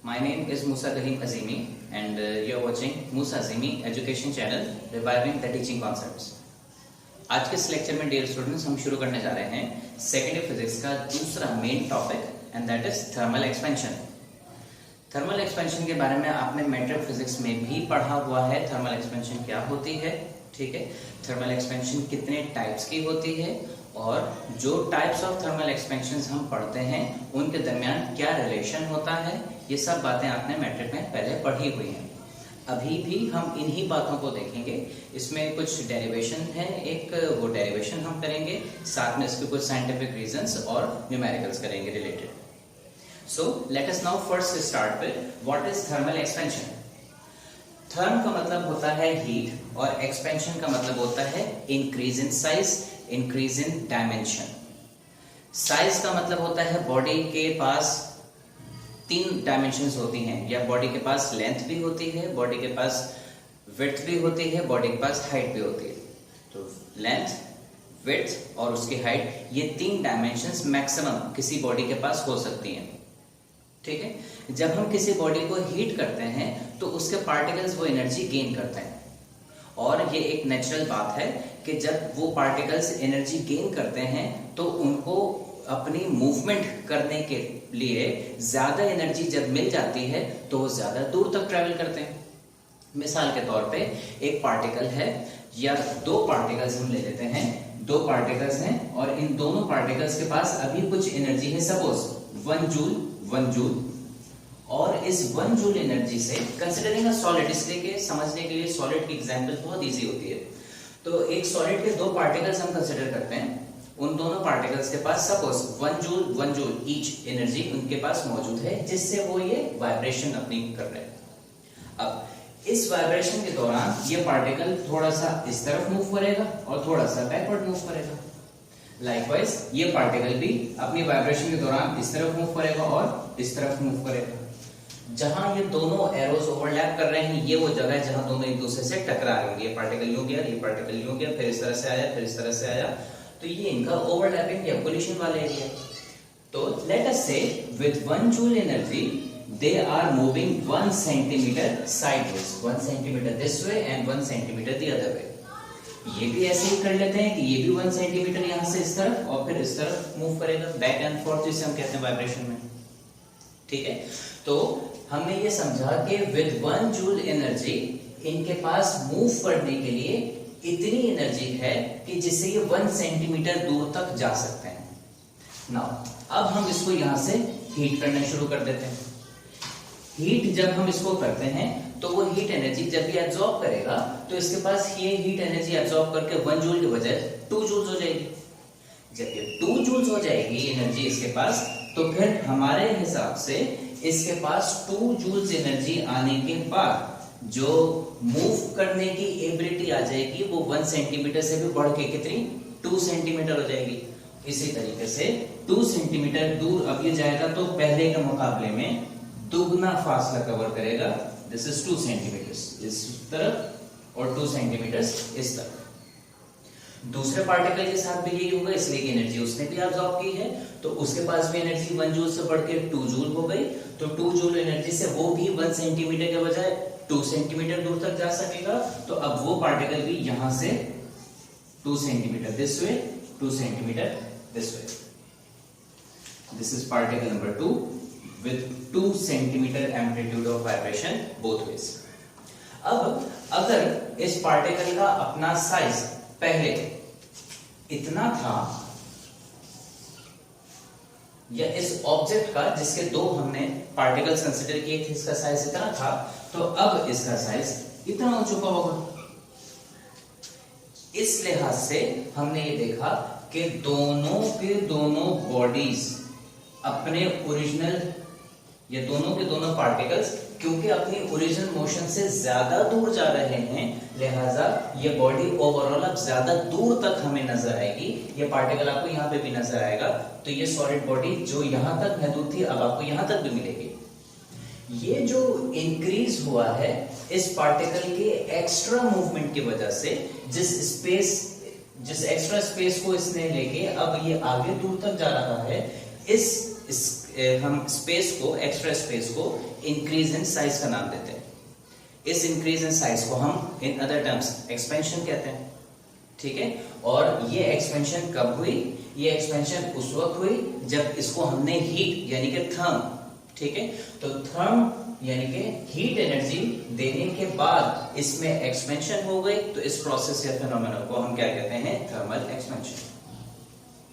My name is Musa Kalim Azimi and you are watching Musa Azimi Education Channel Reviving the Teaching Concepts. आज के इस lecture में dear students हम शुरू करने जा रहे हैं सेकेंड ईयर फिजिक्स का दूसरा main topic and that is thermal expansion. Thermal expansion के बारे में आपने मैट्रिक फिजिक्स में भी पढ़ा हुआ है। थर्मल एक्सपेंशन क्या होती है, ठीक है, थर्मल एक्सपेंशन कितने टाइप्स की होती है और जो टाइप्स ऑफ थर्मल एक्सपेंशन हम पढ़ते हैं उनके दरमियान क्या रिलेशन होता है, ये सब बातें आपने मैट्रिक में पहले पढ़ी हुई हैं। अभी भी हम इन्हीं बातों को देखेंगे। इसमें कुछ डेरिवेशन है, एक वो डेरिवेशन हम करेंगे, साथ में इसके कुछ साइंटिफिक रीजंस और न्यूमेरिकल्स करेंगे related. So let us now first start with what is thermal expansion. Therm का मतलब होता है हीट और एक्सपेंशन का मतलब होता है increase in size, increase in dimension. Size का मतलब होता है बॉडी के पास तीन डायमेंशंस होती हैं, या बॉडी के पास लेंथ भी होती है, बॉडी के पास विड्थ भी होती है, बॉडी के पास हाइट भी होती है। तो लेंथ, विड्थ और उसकी हाइट, ये तीन डायमेंशंस मैक्सिमम किसी बॉडी के पास हो सकती हैं, ठीक है। जब हम किसी बॉडी को हीट करते हैं तो उसके पार्टिकल्स वो एनर्जी गेन करते हैं, और ये एक नेचुरल बात है कि जब वो पार्टिकल्स एनर्जी गेन करते हैं तो उनको अपनी मूवमेंट करने के लिए ज्यादा एनर्जी जब मिल जाती है तो वो ज्यादा दूर तक ट्रेवल करते हैं। मिसाल के तौर पे एक पार्टिकल है या दो पार्टिकल्स हम ले लेते हैं, दो पार्टिकल्स हैं और इन दोनों पार्टिकल्स के पास अभी कुछ एनर्जी है, सपोज 1 जूल, और इस 1 जूल एनर्जी से कंसिडरिंग अ सॉलिड, इसलिए कि समझने के लिए सॉलिड की एग्जांपल बहुत इजी होती है। तो एक सॉलिड के दो पार्टिकल्स हम कंसिडर करते हैं, उन दोनों पार्टिकल्स के पास सपोज 1 जूल ईच एनर्जी उनके पास मौजूद है, जिससे वो ये वाइब्रेशन अपनी कर रहे हैं। अब इस वाइब्रेशन के दौरान ये पार्टिकल थोड़ा सा इस तरफ मूव करेगा और थोड़ा सा बैकवर्ड मूव करेगा। लाइकवाइज ये पार्टिकल भी अपनी वाइब्रेशन के दौरान इस तरफ मूव करेगा और इस तरफ मूव करेगा। जहां ये दोनों एरोस ओवरलैप कर रहे हैं, ये वो जगह है जहां दोनों एक दूसरे से टकरा रहे हैं। ये पार्टिकल यूं गया, ये पार्टिकल यूं गया, फिर इस तरह से आया, फिर इस तरह से आया, तो ये इनका ओवरलैपिंग या कोलिशन वाला एरिया। तो let us say with 1 joule energy they are moving 1 centimetre sideways, 1 centimetre this way and 1 centimetre the other way. ये भी ऐसे ही कर लेते हैं कि ये भी 1 सेंटीमीटर यहां से इस तरफ और फिर इस तरफ मूव करेगा, बैक एंड फोर्थ, जिसे हम कहते हैं वाइब्रेशन में, ठीक है। तो हमने ये समझा कि विद 1 जूल एनर्जी इनके पास मूव करने के लिए इतनी एनर्जी है कि जिससे ये 1 सेंटीमीटर दूर तक जा सकते हैं। नाउ अब हम इसको यहां से हीट करना शुरू कर देते हैं। हीट जब हम इसको करते हैं तो वो हीट एनर्जी जब ये एब्जॉर्ब करेगा तो इसके पास ये हीट एनर्जी एब्जॉर्ब करके 1 जूल की बजाय 2 जूल्स हो जाएगी। जब ये 2 जूल्स हो जाएगी एनर्जी इसके पास, तो फिर हमारे हिसाब से इसके पास 2 जूल्स एनर्जी आने के बाद जो मूव करने की एबिलिटी आ जाएगी वो 1 सेंटीमीटर से भी बढ़ के कितनी 2 सेंटीमीटर हो जाएगी। इसी तरीके से 2 सेंटीमीटर दूर अब ये जाएगा तो पहले के मुकाबले में दुगना फासला कवर करेगा। दिस इज 2 सेंटीमीटर इस तरफ और 2 सेंटीमीटर इस तरफ। दूसरे पार्टिकल के साथ भी यही होगा, इसलिए कि एनर्जी उसने भी एब्जॉर्ब की है तो उसके पास भी एनर्जी 1 जूल से बढ़ के 2 जूल हो गई। तो 2 जूल एनर्जी से वो भी 1 सेंटीमीटर के बजाय 2 सेंटीमीटर दूर तक जा सकेगा। तो अब वो पार्टिकल भी यहां से 2 centimetre this way, 2 centimetre this way. This is particle number 2 with 2 centimetre amplitude of vibration both ways. अब अगर इस पार्टिकल का अपना साइज पहले इतना था, या इस ऑब्जेक्ट का जिसके दो हमने पार्टिकल्स कंसीडर किए थे इसका साइज इतना था, तो अब इसका साइज इतना हो चुका होगा। इस लिहाज से हमने ये देखा कि दोनों के दोनों बॉडीज अपने ओरिजिनल, ये दोनों के दोनों पार्टिकल्स क्योंकि अपनी ओरिजिनल मोशन से ज्यादा दूर जा रहे हैं, लिहाजा ये बॉडी ओवरऑल अब ज्यादा दूर तक हमें नजर आएगी। ये पार्टिकल आपको यहाँ पे भी नजर आएगा, तो ये सॉलिड बॉडी जो यहां तक महदूद थी अब आपको यहां तक भी मिलेगी। ये जो इंक्रीज हुआ है इस पार्टिकल के एक्स्ट्रा मूवमेंट की वजह से, जिस एक्स्ट्रा स्पेस को इसने लेके अब ये आगे दूर तक जा रहा है, इस हम स्पेस को, एक्स्ट्रा स्पेस को इंक्रीज इन साइज का नाम देते हैं। इस इंक्रीज इन साइज को हम इन अदर टर्म्स एक्सपेंशन कहते हैं, ठीक है। और ये एक्सपेंशन कब हुई? ये एक्सपेंशन उस वक्त हुई जब इसको हमने हीट यानी कि थर्म, ठीक है, तो थर्म यानी कि हीट एनर्जी देने के बाद इसमें एक्सपेंशन हो गई, तो इस प्रोसेस या फिनोमेना को हम क्या कहते हैं? थर्मल एक्सपेंशन,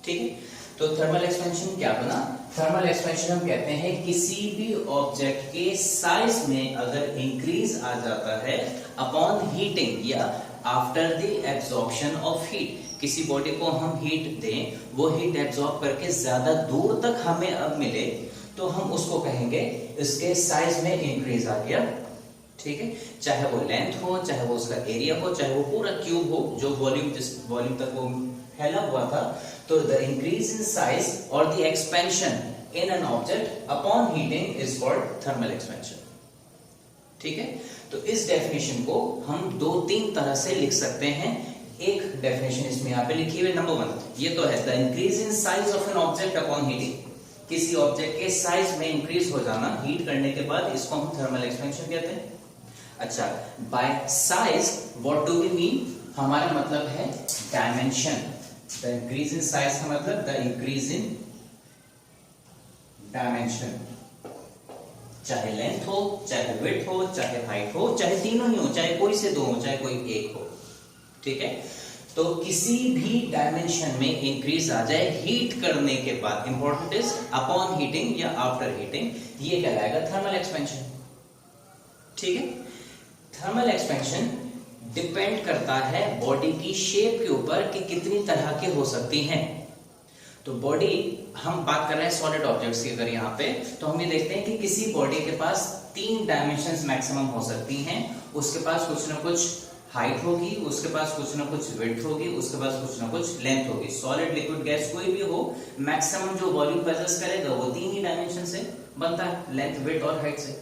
ठीक है। तो थर्मल एक्सपेंशन क्या बना? थर्मल एक्सपेंशन हम कहते हैं किसी भी ऑब्जेक्ट के साइज में अगर इंक्रीज आ जाता है अपॉन हीटिंग या after the absorption of heat. किसी बॉडी को हम हीट दें, वो हीट एब्जॉर्ब करके ज्यादा दूर तक हमें अब मिले, तो हम उसको कहेंगे इसके साइज में इंक्रीज आ गया, ठीक है। चाहे वो लेंथ हो, चाहे वो उसका एरिया हो, चाहे वो पूरा क्यूब हो, जो वॉल्यूम जिस वॉल्यूम तक वो फैला हुआ था। तो द इंक्रीज इन साइज और the expansion in an object upon heating is called thermal expansion, ठीक है। तो इस डेफिनेशन को हम 2-3 तरह से लिख सकते हैं। एक डेफिनेशन इसमें यहाँ पे लिखी हुई, नंबर 1 ये तो है the increase in size of an object upon heating. किसी ऑब्जेक्ट के साइज में इंक्रीज हो जाना हीट करने के बाद, इसको हम थर्मल एक्सपेंशन कहते हैं। अच्छा, by size what do we mean? हमारा मतलब है dimension. The increase in size का मतलब द इंक्रीज इन डायमेंशन, चाहे लेंथ हो, चाहे विड्थ हो, चाहे हाइट हो, चाहे तीनों ही हो, चाहे कोई से दो हो, चाहे कोई एक हो, ठीक है। तो किसी भी डायमेंशन में इंक्रीज आ जाए हीट करने के बाद, इंपॉर्टेंट इज अपॉन हीटिंग या आफ्टर हीटिंग, ये कहलाएगा थर्मल एक्सपेंशन, ठीक है। थर्मल एक्सपेंशन डिपेंड करता है बॉडी की शेप के ऊपर कि कितनी तरह के हो सकती हैं। तो बॉडी, हम बात कर रहे हैं सॉलिड ऑब्जेक्ट्स की, अगर यहाँ पे तो हम ये देखते हैं कि किसी बॉडी के पास 3 डायमेंशंस मैक्सिमम हो सकती हैं। उसके पास कुछ ना कुछ हाइट होगी, उसके पास कुछ ना कुछ विड्थ होगी, उसके पास कुछ ना कुछ लेंथ होगी। सॉलिड, लिक्विड, गैस कोई भी हो, मैक्सिमम जो वॉल्यूम पजेस करेगा वो 3 ही डायमेंशन से बनता है, लेंथ, विड्थ और हाइट से।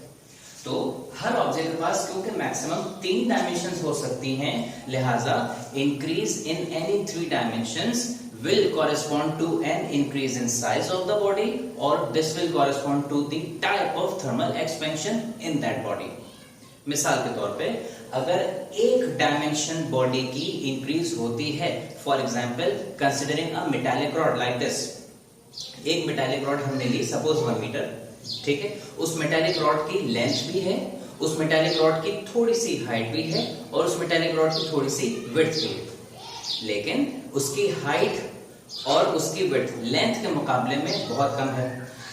तो हर ऑब्जेक्ट के पास क्योंकि मैक्सिमम 3 डायमेंशंस हो सकती हैं, लिहाजा increase in any 3 dimensions will correspond to an increase in size of the body, or this will correspond to the type of thermal expansion in that body. मिसाल के तौर पे अगर एक डायमेंशन बॉडी की इंक्रीज होती है, for example considering a metallic rod like this, एक मेटालिक रॉड हमने ली सपोज 1 मीटर, ठीक है। उस मेटालिक रॉड की लेंथ भी है, उस मेटालिक रॉड की थोड़ी सी हाइट भी है, और उस मेटालिक रॉड की थोड़ी सी विड्थ भी है, लेकिन उसकी हाइट और उसकी विड्थ लेंथ के मुकाबले में बहुत कम है।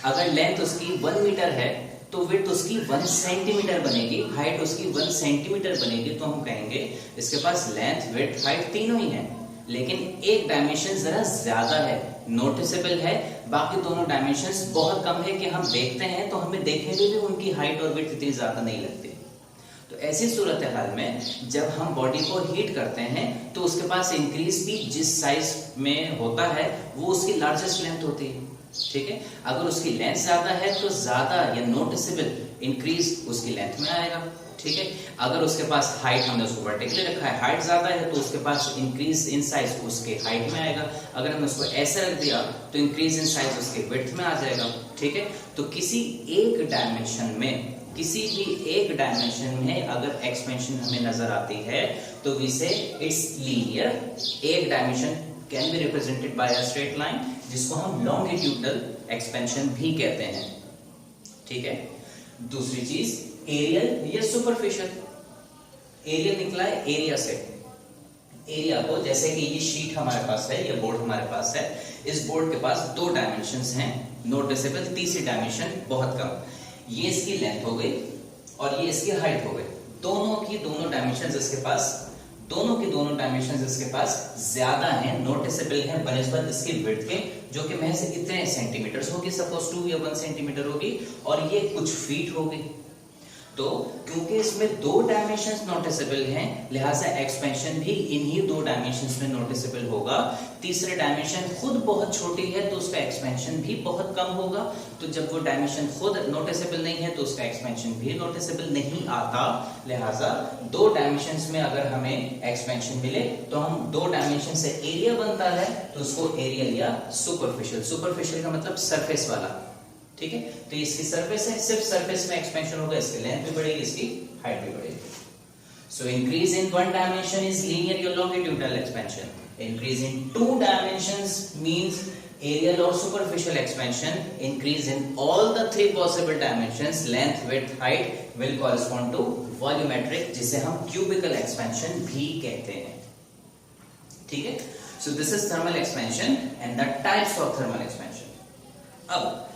अगर लेंथ उसकी 1 मीटर है तो विड्थ उसकी 1 सेंटीमीटर बनेगी, हाइट उसकी 1 सेंटीमीटर बनेगी, तो हम कहेंगे इसके पास लेंथ, विड्थ, हाइट तीनों ही हैं, लेकिन एक डायमेंशन जरा ज्यादा है, नोटिसेबल है, बाकी दोनों डायमेंशंस बहुत कम है कि हम देखते हैं तो हमें देखने में भी उनकी हाइट और विड्थ इतनी ज्यादा नहीं लगती। तो ऐसी सूरत हाल में जब हम बॉडी को हीट करते हैं तो उसके पास इंक्रीज भी जिस साइज में होता है वो उसकी लार्जेस्ट लेंथ होती है, ठीक है। अगर उसकी लेंथ ज्यादा है तो ज्यादा या नोटिसेबल इंक्रीज उसकी लेंथ में आएगा, ठीक है। अगर उसके पास हाइट, हमने उसको वर्टिकली रखा है, हाइट ज्यादा है तो उसके पास इंक्रीज इन साइज उसके हाइट में आएगा। अगर हमने उसको ऐसे रख दिया तो इंक्रीज इन साइज उसके विड्थ में आ जाएगा, ठीक है। तो किसी एक डायमेंशन में, किसी भी एक डायमेंशन में अगर एक्सपेंशन हमें नजर आती है तो वी से इट्स लीनियर। एक dimension can be represented by a straight line, जिसको हम लॉन्गिट्यूडनल एक्सपेंशन भी कहते हैं, ठीक है। दूसरी चीज एरियल या सुपरफिशियल। एरियल निकला है एरिया से। एरिया को, जैसे कि ये शीट हमारे पास है, ये बोर्ड हमारे पास है, इस बोर्ड के पास 2 डायमेंशंस हैं, नोटिसेबल, तीसरी डायमेंशन बहुत कम। ये इसकी लेंथ हो गई और ये इसकी हाइट हो गई, दोनों की दोनों डायमेंशंस इसके पास, दोनों की दोनों डायमेंशंस इसके पास ज्यादा हैं, नोटिसेबल हैं बनिस्बत इसकी विड्थ के, जो कि महज इतने सेंटीमीटर होगी, सपोज 2 या 1 सेंटीमीटर होगी, और ये कुछ फीट होगी। तो क्योंकि इसमें 2 डायमेंशंस नोटिसेबल हैं, लिहाजा एक्सपेंशन भी इन्हीं 2 डायमेंशंस में नोटिसेबल होगा। तीसरे डायमेंशन खुद बहुत छोटी है तो उसका एक्सपेंशन भी बहुत कम होगा। तो जब वो डायमेंशन खुद नोटिसेबल नहीं है तो उसका एक्सपेंशन भी नोटिसेबल नहीं आता। लिहाजा 2 डायमेंशंस में अगर हमें एक्सपेंशन मिले तो हम 2 डायमेंशन से एरिया बनता है तो उसको एरियल या सुपरफिशियल, सुपरफिशियल का मतलब सरफेस वाला, ठीक है, तो इसकी सरफेस है, सिर्फ सरफेस में एक्सपेंशन होगा, इसकी लेंथ भी बढ़ेगी, इसकी हाइट भी बढ़ेगी. So increase in one dimension is linear or longitudinal expansion. Increase in two dimensions means aerial or superficial expansion. Increase in all the three possible dimensions, length, width, height, will correspond to volumetric, जिसे हम cubical expansion भी कहते हैं. ठीक है, so this is thermal expansion and the types of thermal expansion. अब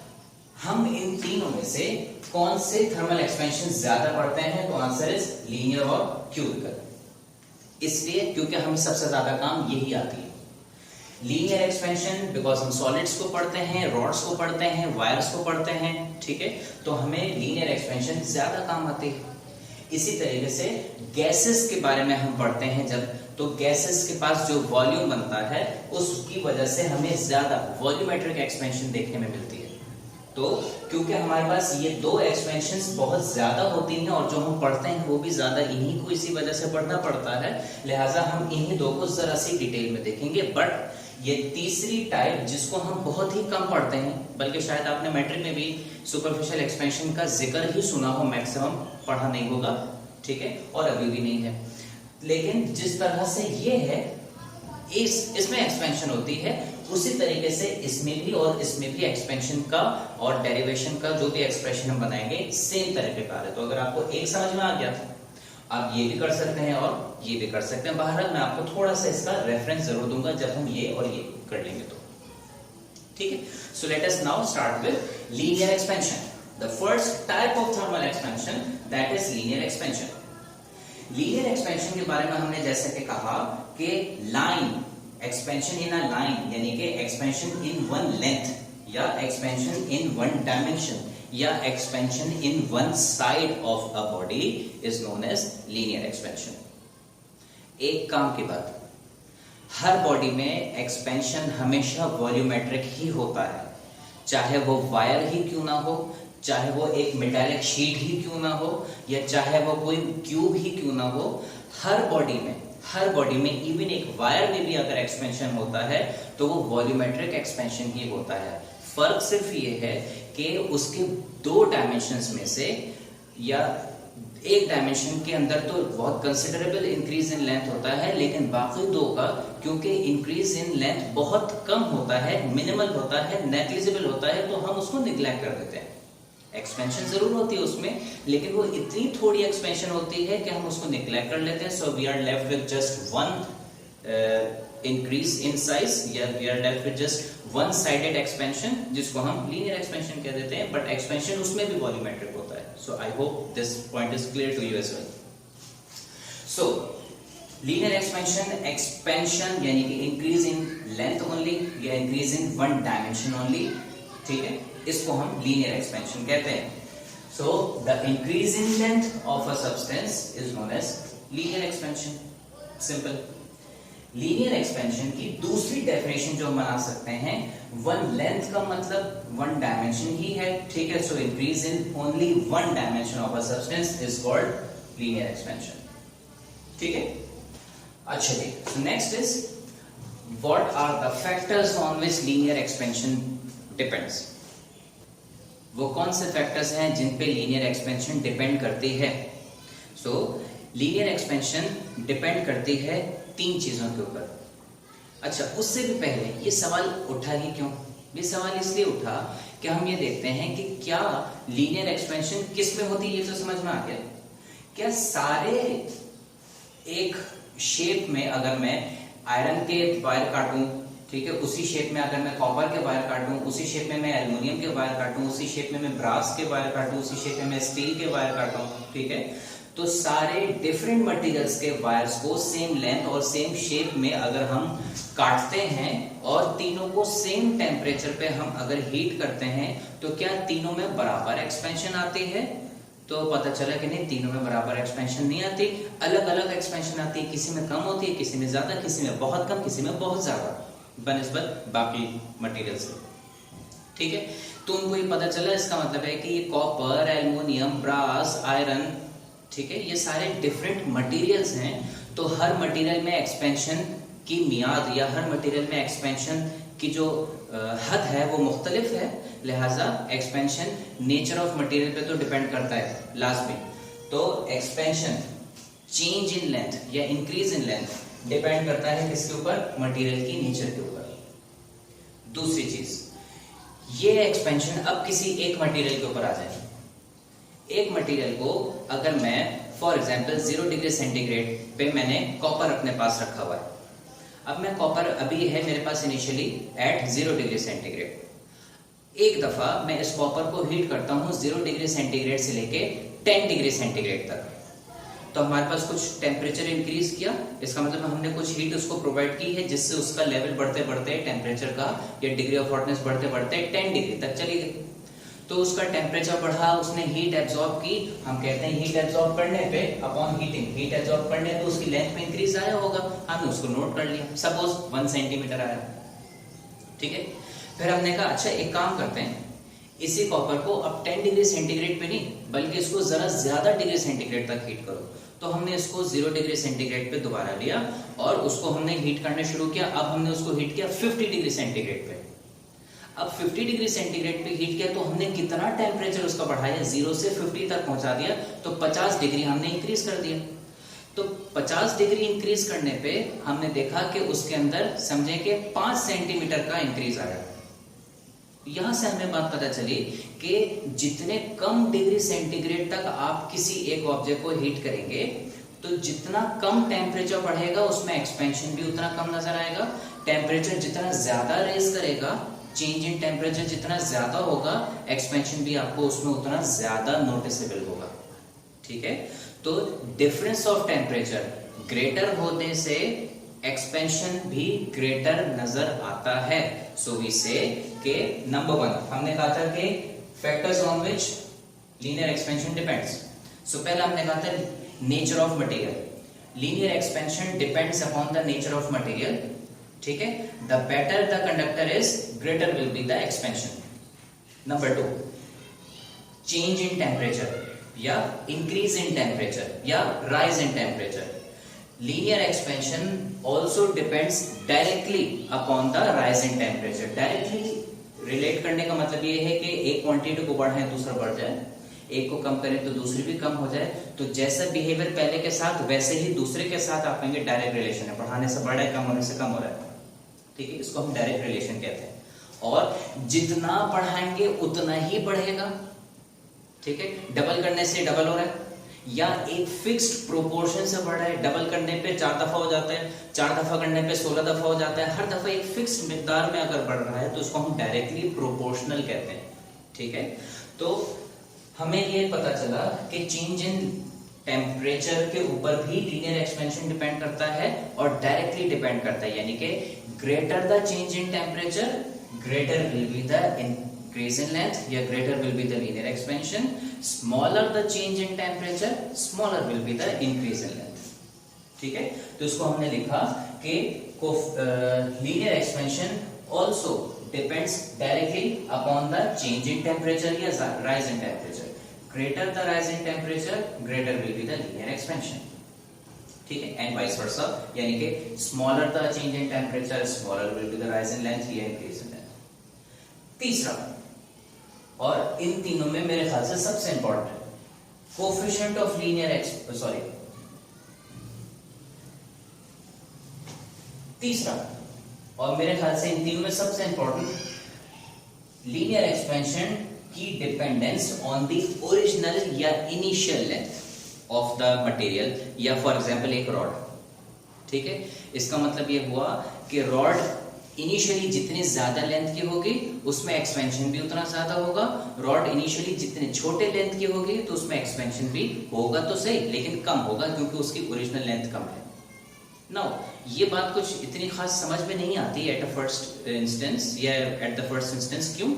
हम इन तीनों में से कौन से थर्मल एक्सपेंशन ज्यादा पढ़ते हैं? तो आंसर इज लीनियर और क्यूबिकल. इसलिए क्योंकि हमें सबसे ज्यादा काम यही आती है. लीनियर एक्सपेंशन बिकॉज हम सॉलिड्स को पढ़ते हैं, रॉड्स को पढ़ते हैं, वायर्स को पढ़ते हैं. ठीक है, तो हमें लीनियर एक्सपेंशन ज्यादा काम आती है. इसी तरीके से गैसेस के बारे में हम पढ़ते हैं जब, तो गैसेस के पास जो वॉल्यूम बनता है उसकी वजह से हमें ज्यादा वॉल्यूमेट्रिक एक्सपेंशन देखने में मिलती है. तो क्योंकि हमारे पास ये दो एक्सपेंशंस बहुत ज्यादा होती हैं और जो हम पढ़ते हैं वो भी ज्यादा इन्हीं को इसी वजह से पढ़ना पड़ता है, लिहाजा हम इन्हीं दो को जरा सी डिटेल में देखेंगे. बट ये तीसरी टाइप जिसको हम बहुत ही कम पढ़ते हैं, बल्कि शायद आपने मैट्रिक में भी सुपरफिशियल एक्सपेंशन का जिक्र ही सुना हो, मैक्सिमम पढ़ा नहीं होगा. ठीक है, और अभी भी नहीं है. लेकिन जिस तरह से ये है, इसमें एक्सपेंशन होती है, उसी तरीके से इसमें भी और इसमें भी एक्सपेंशन का और डेरिवेशन का जो भी एक्सप्रेशन हम बनाएंगे सेम तरीके का है. तो अगर आपको एक समझ में आ गया, आप ये भी कर सकते हैं और ये भी कर सकते हैं. बहरहाल मैं आपको थोड़ा सा इसका रेफरेंस जरूर दूंगा जब हम ये और ये कर लेंगे तो. ठीक है, so let us now start with linear expansion. The first type of thermal expansion, that is linear expansion. Linear expansion के बारे में हमने जैसे कि कहा कि line expansion in a line, यानी कि एक्सपेंशन इन वन लेंथ या एक्सपेंशन इन वन डायमेंशन या expansion in one side of a body is known as linear expansion. एक काम की बात, हर बॉडी में एक्सपेंशन हमेशा वॉल्यूमेट्रिक ही होता है, चाहे वो वायर ही क्यों ना हो, चाहे वो एक मेटालिक शीट ही क्यों ना हो, या चाहे वो कोई क्यूब ही क्यों ना हो. हर बॉडी में इवन एक वायर में भी अगर एक्सपेंशन होता है तो वो वॉल्यूमेट्रिक एक्सपेंशन ही होता है. फर्क सिर्फ ये है कि उसके दो डायमेंशंस में से या एक डायमेंशन के अंदर तो बहुत कंसिडरेबल इंक्रीज इन लेंथ होता है, लेकिन बाकी दो का क्योंकि इंक्रीज इन लेंथ बहुत कम होता है, मिनिमल होता है, नेग्लिजिबल होता है, तो हम उसको निग्लेक्ट कर देते हैं. एक्सपेंशन जरूर होती है उसमें, लेकिन वो इतनी थोड़ी एक्सपेंशन होती है कि हम उसको निग्लेक्ट कर लेते हैं. So we are left with just one increase in size, या we are left with just one sided expansion, जिसको हम लीनियर एक्सपेंशन कह देते हैं. बट एक्सपेंशन उसमें भी वॉल्यूमेट्रिक होता है. So I hope this point is clear to you as well. So linear expansion यानी कि इंक्रीज इन लेंथ ओनली या increase in one dimension only. ठीक है, इसको हम लीनियर एक्सपेंशन कहते हैं. So the increase in length of a substance is known as linear expansion. Simple. Linear expansion की दूसरी डेफिनेशन जो हम बना सकते हैं, वन लेंथ का मतलब वन डायमेंशन ही है. ठीक है, so increase in only one dimension of a substance is called linear expansion. ठीक है, अच्छा जी. So next is what are the factors on which linear expansion depends. वो कौन से फैक्टर्स हैं जिन पे लीनियर एक्सपेंशन डिपेंड करती है? सो लीनियर एक्सपेंशन डिपेंड करती है तीन चीजों के ऊपर. अच्छा, उससे भी पहले ये सवाल उठा ही क्यों? ये सवाल इसलिए उठा कि हम ये देखते हैं कि क्या लीनियर एक्सपेंशन किस में होती है, ये तो समझ में आ गया. क्या सारे एक शेप में, अगर मैं आयरन के वायर काटूं, ठीक है, उसी शेप में अगर मैं कॉपर के वायर काटूं, उसी शेप में मैं एल्युमिनियम के वायर काटूं, उसी शेप में मैं ब्रास के वायर काटूं, उसी शेप में मैं स्टील के वायर काटूं, ठीक है, तो सारे डिफरेंट मटेरियल्स के वायर्स को सेम लेंथ और सेम शेप में अगर हम काटते हैं और तीनों को सेम टेम्परेचर पे हम अगर हीट करते हैं, तो क्या तीनों में बराबर एक्सपेंशन आती है? तो पता चला कि नहीं, तीनों में बराबर एक्सपेंशन नहीं आती, अलग अलग एक्सपेंशन आती है. किसी में कम होती है, किसी में ज्यादा, किसी में बहुत कम, किसी में बहुत ज्यादा बनिस्बत बाकी मटेरियल से. ठीक है, तो उनको ये पता चला, इसका मतलब है कि ये कॉपर, एल्युमिनियम, ब्रास, आयरन, ठीक है, ये सारे डिफरेंट मटेरियल्स हैं. तो हर मटेरियल में एक्सपेंशन की मियाद या हर मटेरियल में एक्सपेंशन की जो हद है वो मुख्तलिफ है, लिहाजा एक्सपेंशन नेचर ऑफ मटेरियल पे तो डिपेंड करता है लास्ट में। तो एक्सपेंशन चेंज इन लेंथ या इंक्रीज इन लेंथ डिपेंड करता है किसके ऊपर, मटेरियल की नेचर के ऊपर। दूसरी चीज, ये एक्सपेंशन अब किसी एक मटेरियल के ऊपर आ जाए। एक मटेरियल को अगर मैं फॉर एग्जांपल 0 डिग्री सेंटीग्रेड पे मैंने कॉपर अपने पास रखा हुआ है। अब मैं कॉपर अभी है मेरे पास इनिशियली एट 0 डिग्री सेंटीग्रेड। एक दफा मैं इस कॉपर को हीट करता हूं 0 डिग्री सेंटीग्रेड से लेके 10 डिग्री सेंटीग्रेड तक, तो हमारे पास कुछ टेम्परेचर इंक्रीज किया। इसका मतलब हमने कुछ हीट उसको प्रोवाइड की है जिससे उसका लेवल बढ़ते बढ़ते टेम्परेचर का या डिग्री ऑफ हॉटनेस बढ़ते बढ़ते 10 डिग्री तक चली गई। तो उसका टेम्परेचर बढ़ा, उसने हीट एब्जॉर्ब की। हम कहते हैं हीट एब्जॉर्ब करने पे अपॉन हीटिंग, हीट एब्जॉर्ब करने पे उसकी लेंथ में इंक्रीज आया होगा, हमने उसको नोट कर लिया, सपोज 1 सेंटीमीटर आया, ठीक है। फिर हमने कहा अच्छा एक काम करते हैं, इसी कॉपर को अब 10 डिग्री सेंटीग्रेड पे नहीं बल्कि इसको जरा ज्यादा डिग्री सेंटीग्रेड तक हीट करो। तो हमने इसको 0 डिग्री सेंटीग्रेड पे दोबारा लिया और उसको हमने हीट करना शुरू किया। अब हमने उसको हीट किया 50 डिग्री सेंटीग्रेड पे। अब 50 डिग्री सेंटीग्रेड पे हीट किया तो हमने कितना टेम्परेचर उसका बढ़ाया, 0 से 50 तक पहुंचा दिया, तो 50 डिग्री हमने इंक्रीज कर दिया। तो 50 डिग्री इंक्रीज करने पे हमने देखा कि उसके अंदर समझे कि 5 सेंटीमीटर का इंक्रीज आया। यहां से हमें बात पता चली कि जितने कम डिग्री सेंटीग्रेड तक आप किसी एक ऑब्जेक्ट को हीट करेंगे तो जितना कम टेम्परेचर बढ़ेगा उसमें एक्सपेंशन भी उतना कम नजर आएगा। टेम्परेचर जितना ज्यादा रेज करेगा, चेंज इन टेम्परेचर जितना ज्यादा होगा, एक्सपेंशन भी आपको उसमें उतना ज्यादा नोटिसेबल होगा, ठीक है। तो डिफरेंस ऑफ टेम्परेचर ग्रेटर होने से एक्सपेंशन भी ग्रेटर नजर आता है। सो वी से के नंबर 1 हमने कहा था कि factors on which linear expansion depends. So पहला हमने कहा था nature of material. Linear expansion depends upon the nature of material, ठीक है। The better the conductor is greater will be the expansion. Number 2 change in temperature या increase in temperature या rise in temperature. Linear expansion also depends directly upon the rise in temperature। Directly relate करने का मतलब ये है कि एक quantity को बढ़ाएं दूसरा बढ़ जाए, एक को कम करें तो दूसरी भी कम हो जाए। तो जैसा बिहेवियर पहले के साथ वैसे ही दूसरे के साथ आप कहेंगे डायरेक्ट रिलेशन है, बढ़ाने से बढ़ रहा है, कम होने से कम हो रहा है, ठीक है। इसको हम डायरेक्ट रिलेशन कहते हैं। और जितना बढ़ाएंगे उतना ही बढ़ेगा, ठीक है। डबल करने से डबल हो रहा है या एक फिक्स्ड प्रोपोर्शन से बढ़ रहा है, डबल करने पे 4 दफा हो जाता है, 4 दफा करने पे 16 दफा हो जाता है, हर दफा एक फिक्स्ड मिकदार में अगर बढ़ रहा है तो उसको हम डायरेक्टली प्रोपोर्शनल कहते हैं, ठीक है। तो हमें ये पता चला कि चेंज इन टेम्परेचर के ऊपर भी लीनियर एक्सपेंशन डिपेंड करता है और डायरेक्टली डिपेंड करता है, यानी कि greater the change in temperature greater will be the increase in length या greater will be the linear expansion, smaller the change in temperature smaller will be the increase in length, ठीक है। तो इसको हमने लिखा कि linear expansion also depends directly upon the change in temperature या rise in temperature। greater the rise in temperature greater will be the linear expansion, ठीक है। and vice versa, यानी कि smaller the change in temperature smaller will be the rise in length या increase in length। तीसरा, और इन तीनों में मेरे ख्याल से सबसे इंपॉर्टेंट कोफिशिएंट ऑफ लीनियर तीसरा और मेरे ख्याल से इन तीनों में सबसे इंपॉर्टेंट लीनियर एक्सपेंशन की डिपेंडेंस ऑन द ओरिजिनल या initial length of the material या फॉर एग्जांपल एक रॉड, ठीक है। इसका मतलब ये हुआ कि रॉड इनिशियली जितनी ज्यादा लेंथ की होगी उसमें एक्सपेंशन भी उतना ज्यादा होगा। रॉड इनिशियली जितने छोटे लेंथ की होगी तो उसमें एक्सपेंशन भी होगा तो सही, लेकिन कम होगा क्योंकि उसकी ओरिजिनल लेंथ कम है। नाउ ये बात कुछ इतनी खास समझ में नहीं आती एट द फर्स्ट इंस्टेंस या एट द फर्स्ट इंस्टेंस। क्यों?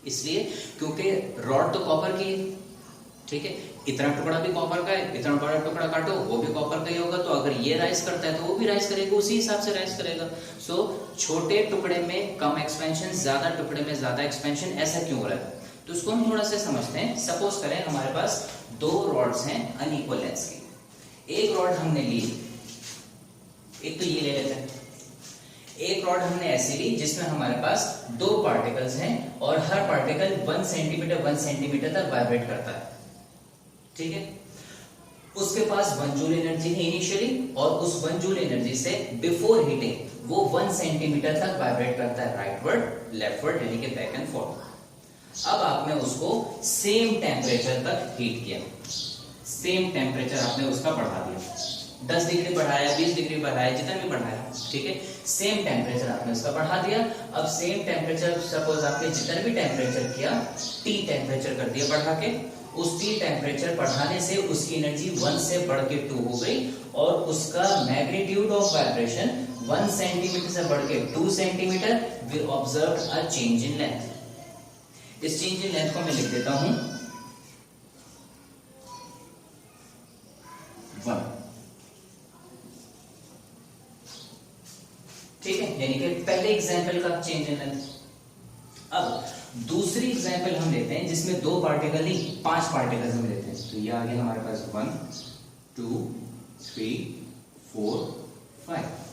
इसलिए क्योंकि रॉड तो कॉपर की है, ठीक है। इतना टुकड़ा भी कॉपर का है, इतना बड़ा टुकड़ा काटो वो भी कॉपर का ही होगा, तो अगर ये राइज करता है तो वो भी राइज करेगा, उसी हिसाब से राइज करेगा। सो छोटे टुकड़े में कम एक्सपेंशन, ज्यादा टुकड़े में ज्यादा एक्सपेंशन, ऐसा क्यों हो रहा है? तो उसको हम थोड़ा सा समझते हैं। सपोज करें हमारे पास 2 रॉड्स हैं अनइक्वल लेंथ की। एक रॉड हमने ली, एक तो ये ले लेते हैं, एक रॉड हमने ऐसी ली जिसमें हमारे पास दो पार्टिकल्स हैं और हर पार्टिकल 1 सेंटीमीटर तक वाइब्रेट करता है, ठीक है। उसके पास 1 जूल एनर्जी है इनिशियली, और उस 1 जूल एनर्जी से बिफोर हीटिंग वो 1 सेंटीमीटर तक वाइब्रेट करता है राइटवर्ड लेफ्टवर्ड, यानी कि बैक एंड फोर्थ। अब आपने उसको सेम टेम्परेचर तक हीट किया, सेम टेम्परेचर आपने उसका बढ़ा दिया, 10 डिग्री बढ़ाया, 20 डिग्री बढ़ाया, जितना भी बढ़ाया, ठीक है। सेम टेम्परेचर आपने उसका बढ़ा दिया। अब सेम टेम्परेचर सपोज आपने जितना भी टेम्परेचर किया, T टेम्परेचर कर दिया बढ़ा के, उस T टेम्परेचर बढ़ाने से उसकी एनर्जी 1 से बढ़ के 2 हो गई, और उसका मैग्नीट्यूड ऑफ वाइब्रेशन 1 सेंटीमीटर से बढ़ के 2 centimetre, we observe a change in length. इस चेंज इन लेंथ को मैं लिख देता हूं 1, ठीक है, यानी कि पहले एग्जांपल का चेंज इन लेंथ। अब दूसरी एग्जांपल हम लेते हैं जिसमें 2 पार्टिकल नहीं 5 पार्टिकल्स हम लेते हैं। तो ये आ गया हमारे पास 1 2 3 4 5।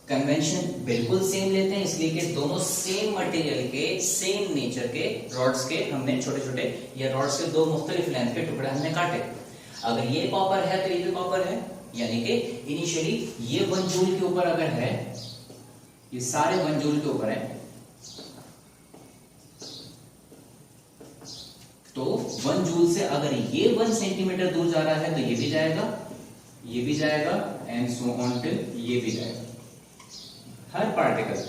कन्वेंशन बिल्कुल सेम लेते हैं, इसलिए कि दोनों सेम मटेरियल के, सेम नेचर के रॉड्स के हमने छोटे छोटे या रॉड्स के 2 मुख्तलिफ लेंथ के टुकड़े हमने काटे। अगर ये कॉपर है तो ये भी कॉपर है, यानी कि इनिशियली ये 1 जूल के ऊपर अगर है, ये सारे 1 जूल के ऊपर है, तो 1 जूल से अगर ये 1 सेंटीमीटर दूर जा रहा है तो ये भी जाएगा, ये भी जाएगा, एंड सो ऑन टिल ये भी जाएगा। हर पार्टिकल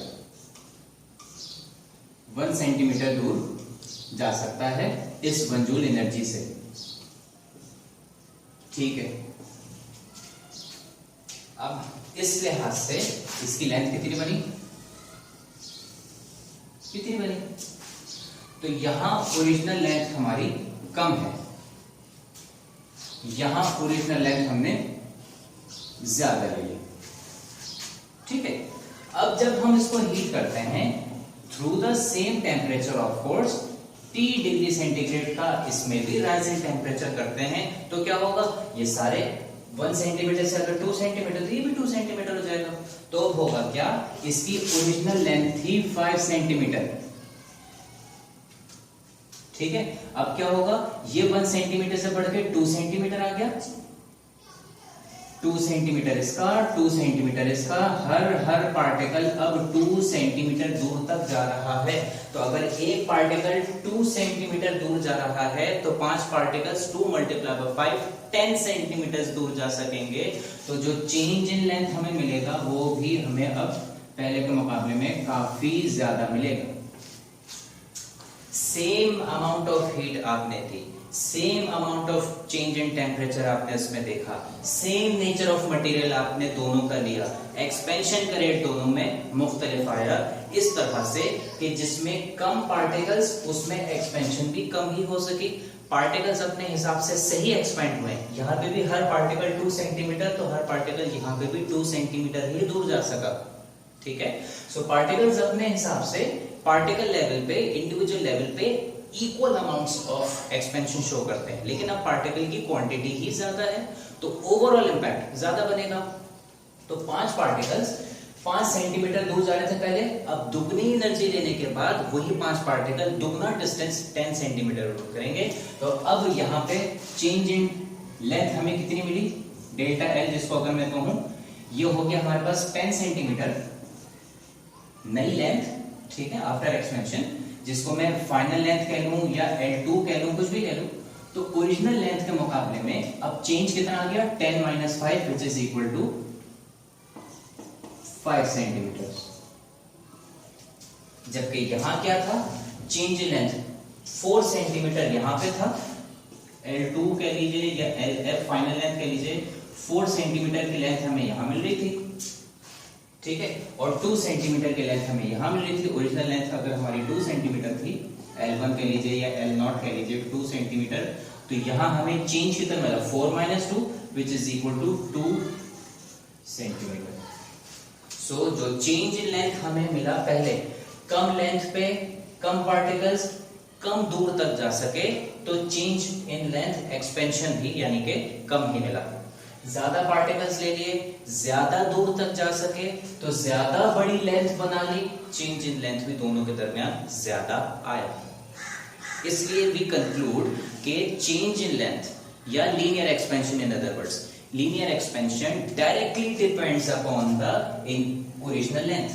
1 सेंटीमीटर दूर जा सकता है इस 1 जूल एनर्जी से, ठीक है। अब इस लिहाज से इसकी लेंथ कितनी बनी, कितनी बनी? तो यहां ओरिजिनल लेंथ हमारी कम है, यहां ओरिजिनल लेंथ हमने ज्यादा ली है, ठीक है। अब जब हम इसको हीट करते हैं through the same temperature of course, T degree centigrade का इसमें भी राइजिंग टेम्परेचर करते हैं, तो क्या होगा, ये सारे 1 सेंटीमीटर से अगर 2 सेंटीमीटर तो ये भी 2 सेंटीमीटर हो जाएगा। तो अब होगा क्या, इसकी ओरिजिनल लेंथ थी 5 सेंटीमीटर, ठीक है। अब क्या होगा, ये 1 सेंटीमीटर से बढ़ के 2 सेंटीमीटर आ गया, 2 सेंटीमीटर इसका, 2 सेंटीमीटर इसका, हर पार्टिकल अब 2 सेंटीमीटर दूर तक जा रहा है। तो अगर एक पार्टिकल 2 सेंटीमीटर दूर जा रहा है तो 5 पार्टिकल्स 2 मल्टीप्लाई बाय 5 10 सेंटीमीटर दूर जा सकेंगे। तो जो चेंज इन लेंथ हमें मिलेगा वो भी हमें अब पहले के मुकाबले में काफी ज्यादा मिलेगा। सेम अमाउंट ऑफ हीट आपने दी, same amount of change in temperature आपने इसमें देखा, सेम नेचर ऑफ मटेरियल आपने दोनों का लिया, एक्सपेंशन का रेट दोनों में मुख्तलिफ आया, इस तरह से कि जिसमें कम पार्टिकल्स उसमें एक्सपेंशन भी कम ही हो सकी। पार्टिकल्स अपने हिसाब से सही एक्सपेंड हुए, यहाँ पे भी हर पार्टिकल 2 सेंटीमीटर, तो हर पार्टिकल यहाँ पे भी 2 सेंटीमीटर ही दूर जा सका, ठीक है। सो पार्टिकल्स अपने हिसाब से पार्टिकल लेवल पे, इंडिविजुअल लेवल पे equal amounts of expansion show करते हैं, लेकिन अब पार्टिकल की क्वांटिटी ही ज्यादा है तो ओवरऑल इंपैक्ट ज्यादा बनेगा। तो 5 पार्टिकल्स 5 सेंटीमीटर दूर जा रहे थे पहले, अब दुगनी एनर्जी लेने के बाद वही 5 पार्टिकल दुगना डिस्टेंस 10 सेंटीमीटर दूर करेंगे। तो अब यहाँ पे चेंज इन लेंथ हमें कितनी मिली, डेल्टा एल, जिसको अगर मैं कहूं ये हो गया हमारे पास 10 सेंटीमीटर नई लेंथ, ठीक है, आफ्टर एक्सपेंशन, जिसको मैं फाइनल लेंथ कह लूं या L2 कह लूं, कुछ भी कह लूं। तो ओरिजिनल लेंथ के मुकाबले में अब चेंज कितना आ गया, 10 - 5 which is equal to 5 centimetre. जबकि यहां क्या था, चेंज इन लेंथ 4 सेंटीमीटर यहां पे था, L2 कह लीजिए या LF फाइनल लेंथ कह लीजिए, 4 सेंटीमीटर की लेंथ हमें यहां मिल रही थी, ठीक है, और 2 सेंटीमीटर की लेंथ हमें यहां मिल रही थी। ओरिजिनल लेंथ अगर हमारी 2 सेंटीमीटर थी, L1 कह लीजिए या L0 कह लीजिए 2 सेंटीमीटर, तो यहां हमें चेंज कितना मिला, 4 - 2 which is equal to 2 centimetre. सो जो चेंज इन लेंथ हमें मिला पहले, कम लेंथ पे कम पार्टिकल्स कम दूर तक जा सके, तो चेंज इन लेंथ एक्सपेंशन भी यानी कि कम ही मिला। ज्यादा पार्टिकल्स ले लिए, ज्यादा दूर तक जा सके तो ज्यादा बड़ी लेंथ बना ली, चेंज इन लेंथ भी दोनों के दरमियान ज्यादा आया। इसलिए वी कंक्लूड कि चेंज इन लेंथ या linear expansion, in other words linear expansion directly depends upon the original length.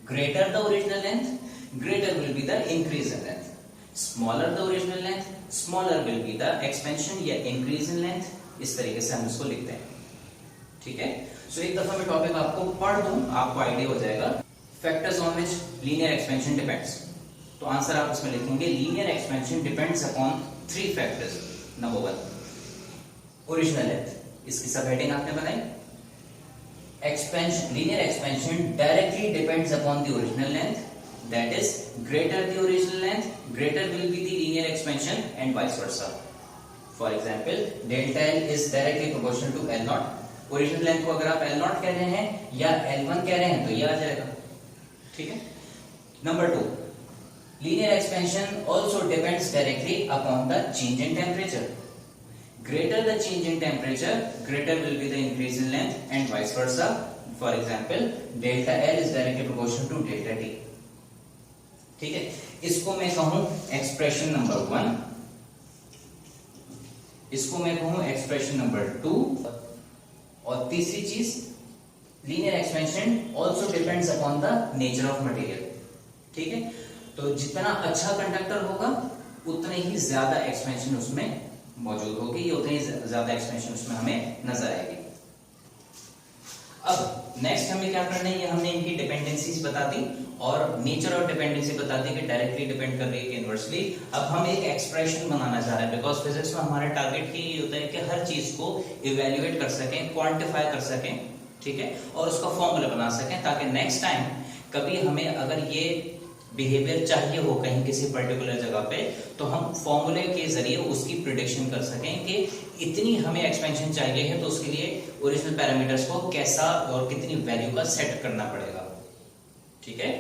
Greater the original length, greater will be the increase in length. Smaller the original length, smaller will be the expansion या increase in length। इस तरीके से हम इसको लिखते हैं, ठीक है। सो एक दफा मैं टॉपिक आपको पढ़ दूं, आपको आइडिया हो जाएगा। Factors on which linear expansion depends, तो आंसर आप इसमें लिखेंगे linear expansion depends upon 3 factors. Number 1 original length, इसकी सब हेडिंग आपने बनाई। Expansion, linear expansion directly depends upon the original length, that is greater the original length, greater will be the linear expansion and vice versa. For example, delta L is directly proportional to L naught. Original length को अगर आप L naught कह रहे हैं या L1 कह रहे हैं तो ये आ जाएगा, ठीक है। Number 2, linear expansion also depends directly upon the change in temperature. Greater the change in temperature, greater will be the increase in length and vice versa. For example, delta L is directly proportional to delta T, ठीक है। इसको मैं कहूं expression number 1, इसको मैं कहूं expression number 2, और तीसरी चीज linear expansion also depends upon the nature of material, ठीक है। तो जितना अच्छा कंडक्टर होगा उतनी ही ज्यादा एक्सपेंशन उसमें मौजूद होगी, या उतनी ज्यादा एक्सपेंशन उसमें हमें नजर आएगी। अब नेक्स्ट हमें क्या करना है, ये हमने इनकी डिपेंडेंसीज बता दी और नेचर ऑफ डिपेंडेंसी बता दी कि डायरेक्टली डिपेंड कर रही है कि इनवर्सली। अब हम एक एक्सप्रेशन बनाना चाह रहे हैं, बिकॉज फिजिक्स में हमारा टारगेट ही होता है कि हर चीज को इवेल्युएट कर सकें, क्वांटिफाई कर सकें, ठीक है, और उसका फॉर्मूला बना सकें, ताकि नेक्स्ट टाइम कभी हमें अगर ये बिहेवियर चाहिए हो कहीं किसी पर्टिकुलर जगह पे, तो हम फॉर्मूले के जरिए उसकी प्रिडिक्शन कर सकें कि इतनी हमें एक्सपेंशन चाहिए है तो उसके लिए ओरिजिनल पैरामीटर्स को कैसा और कितनी वैल्यू का सेट करना पड़ेगा, ठीक है।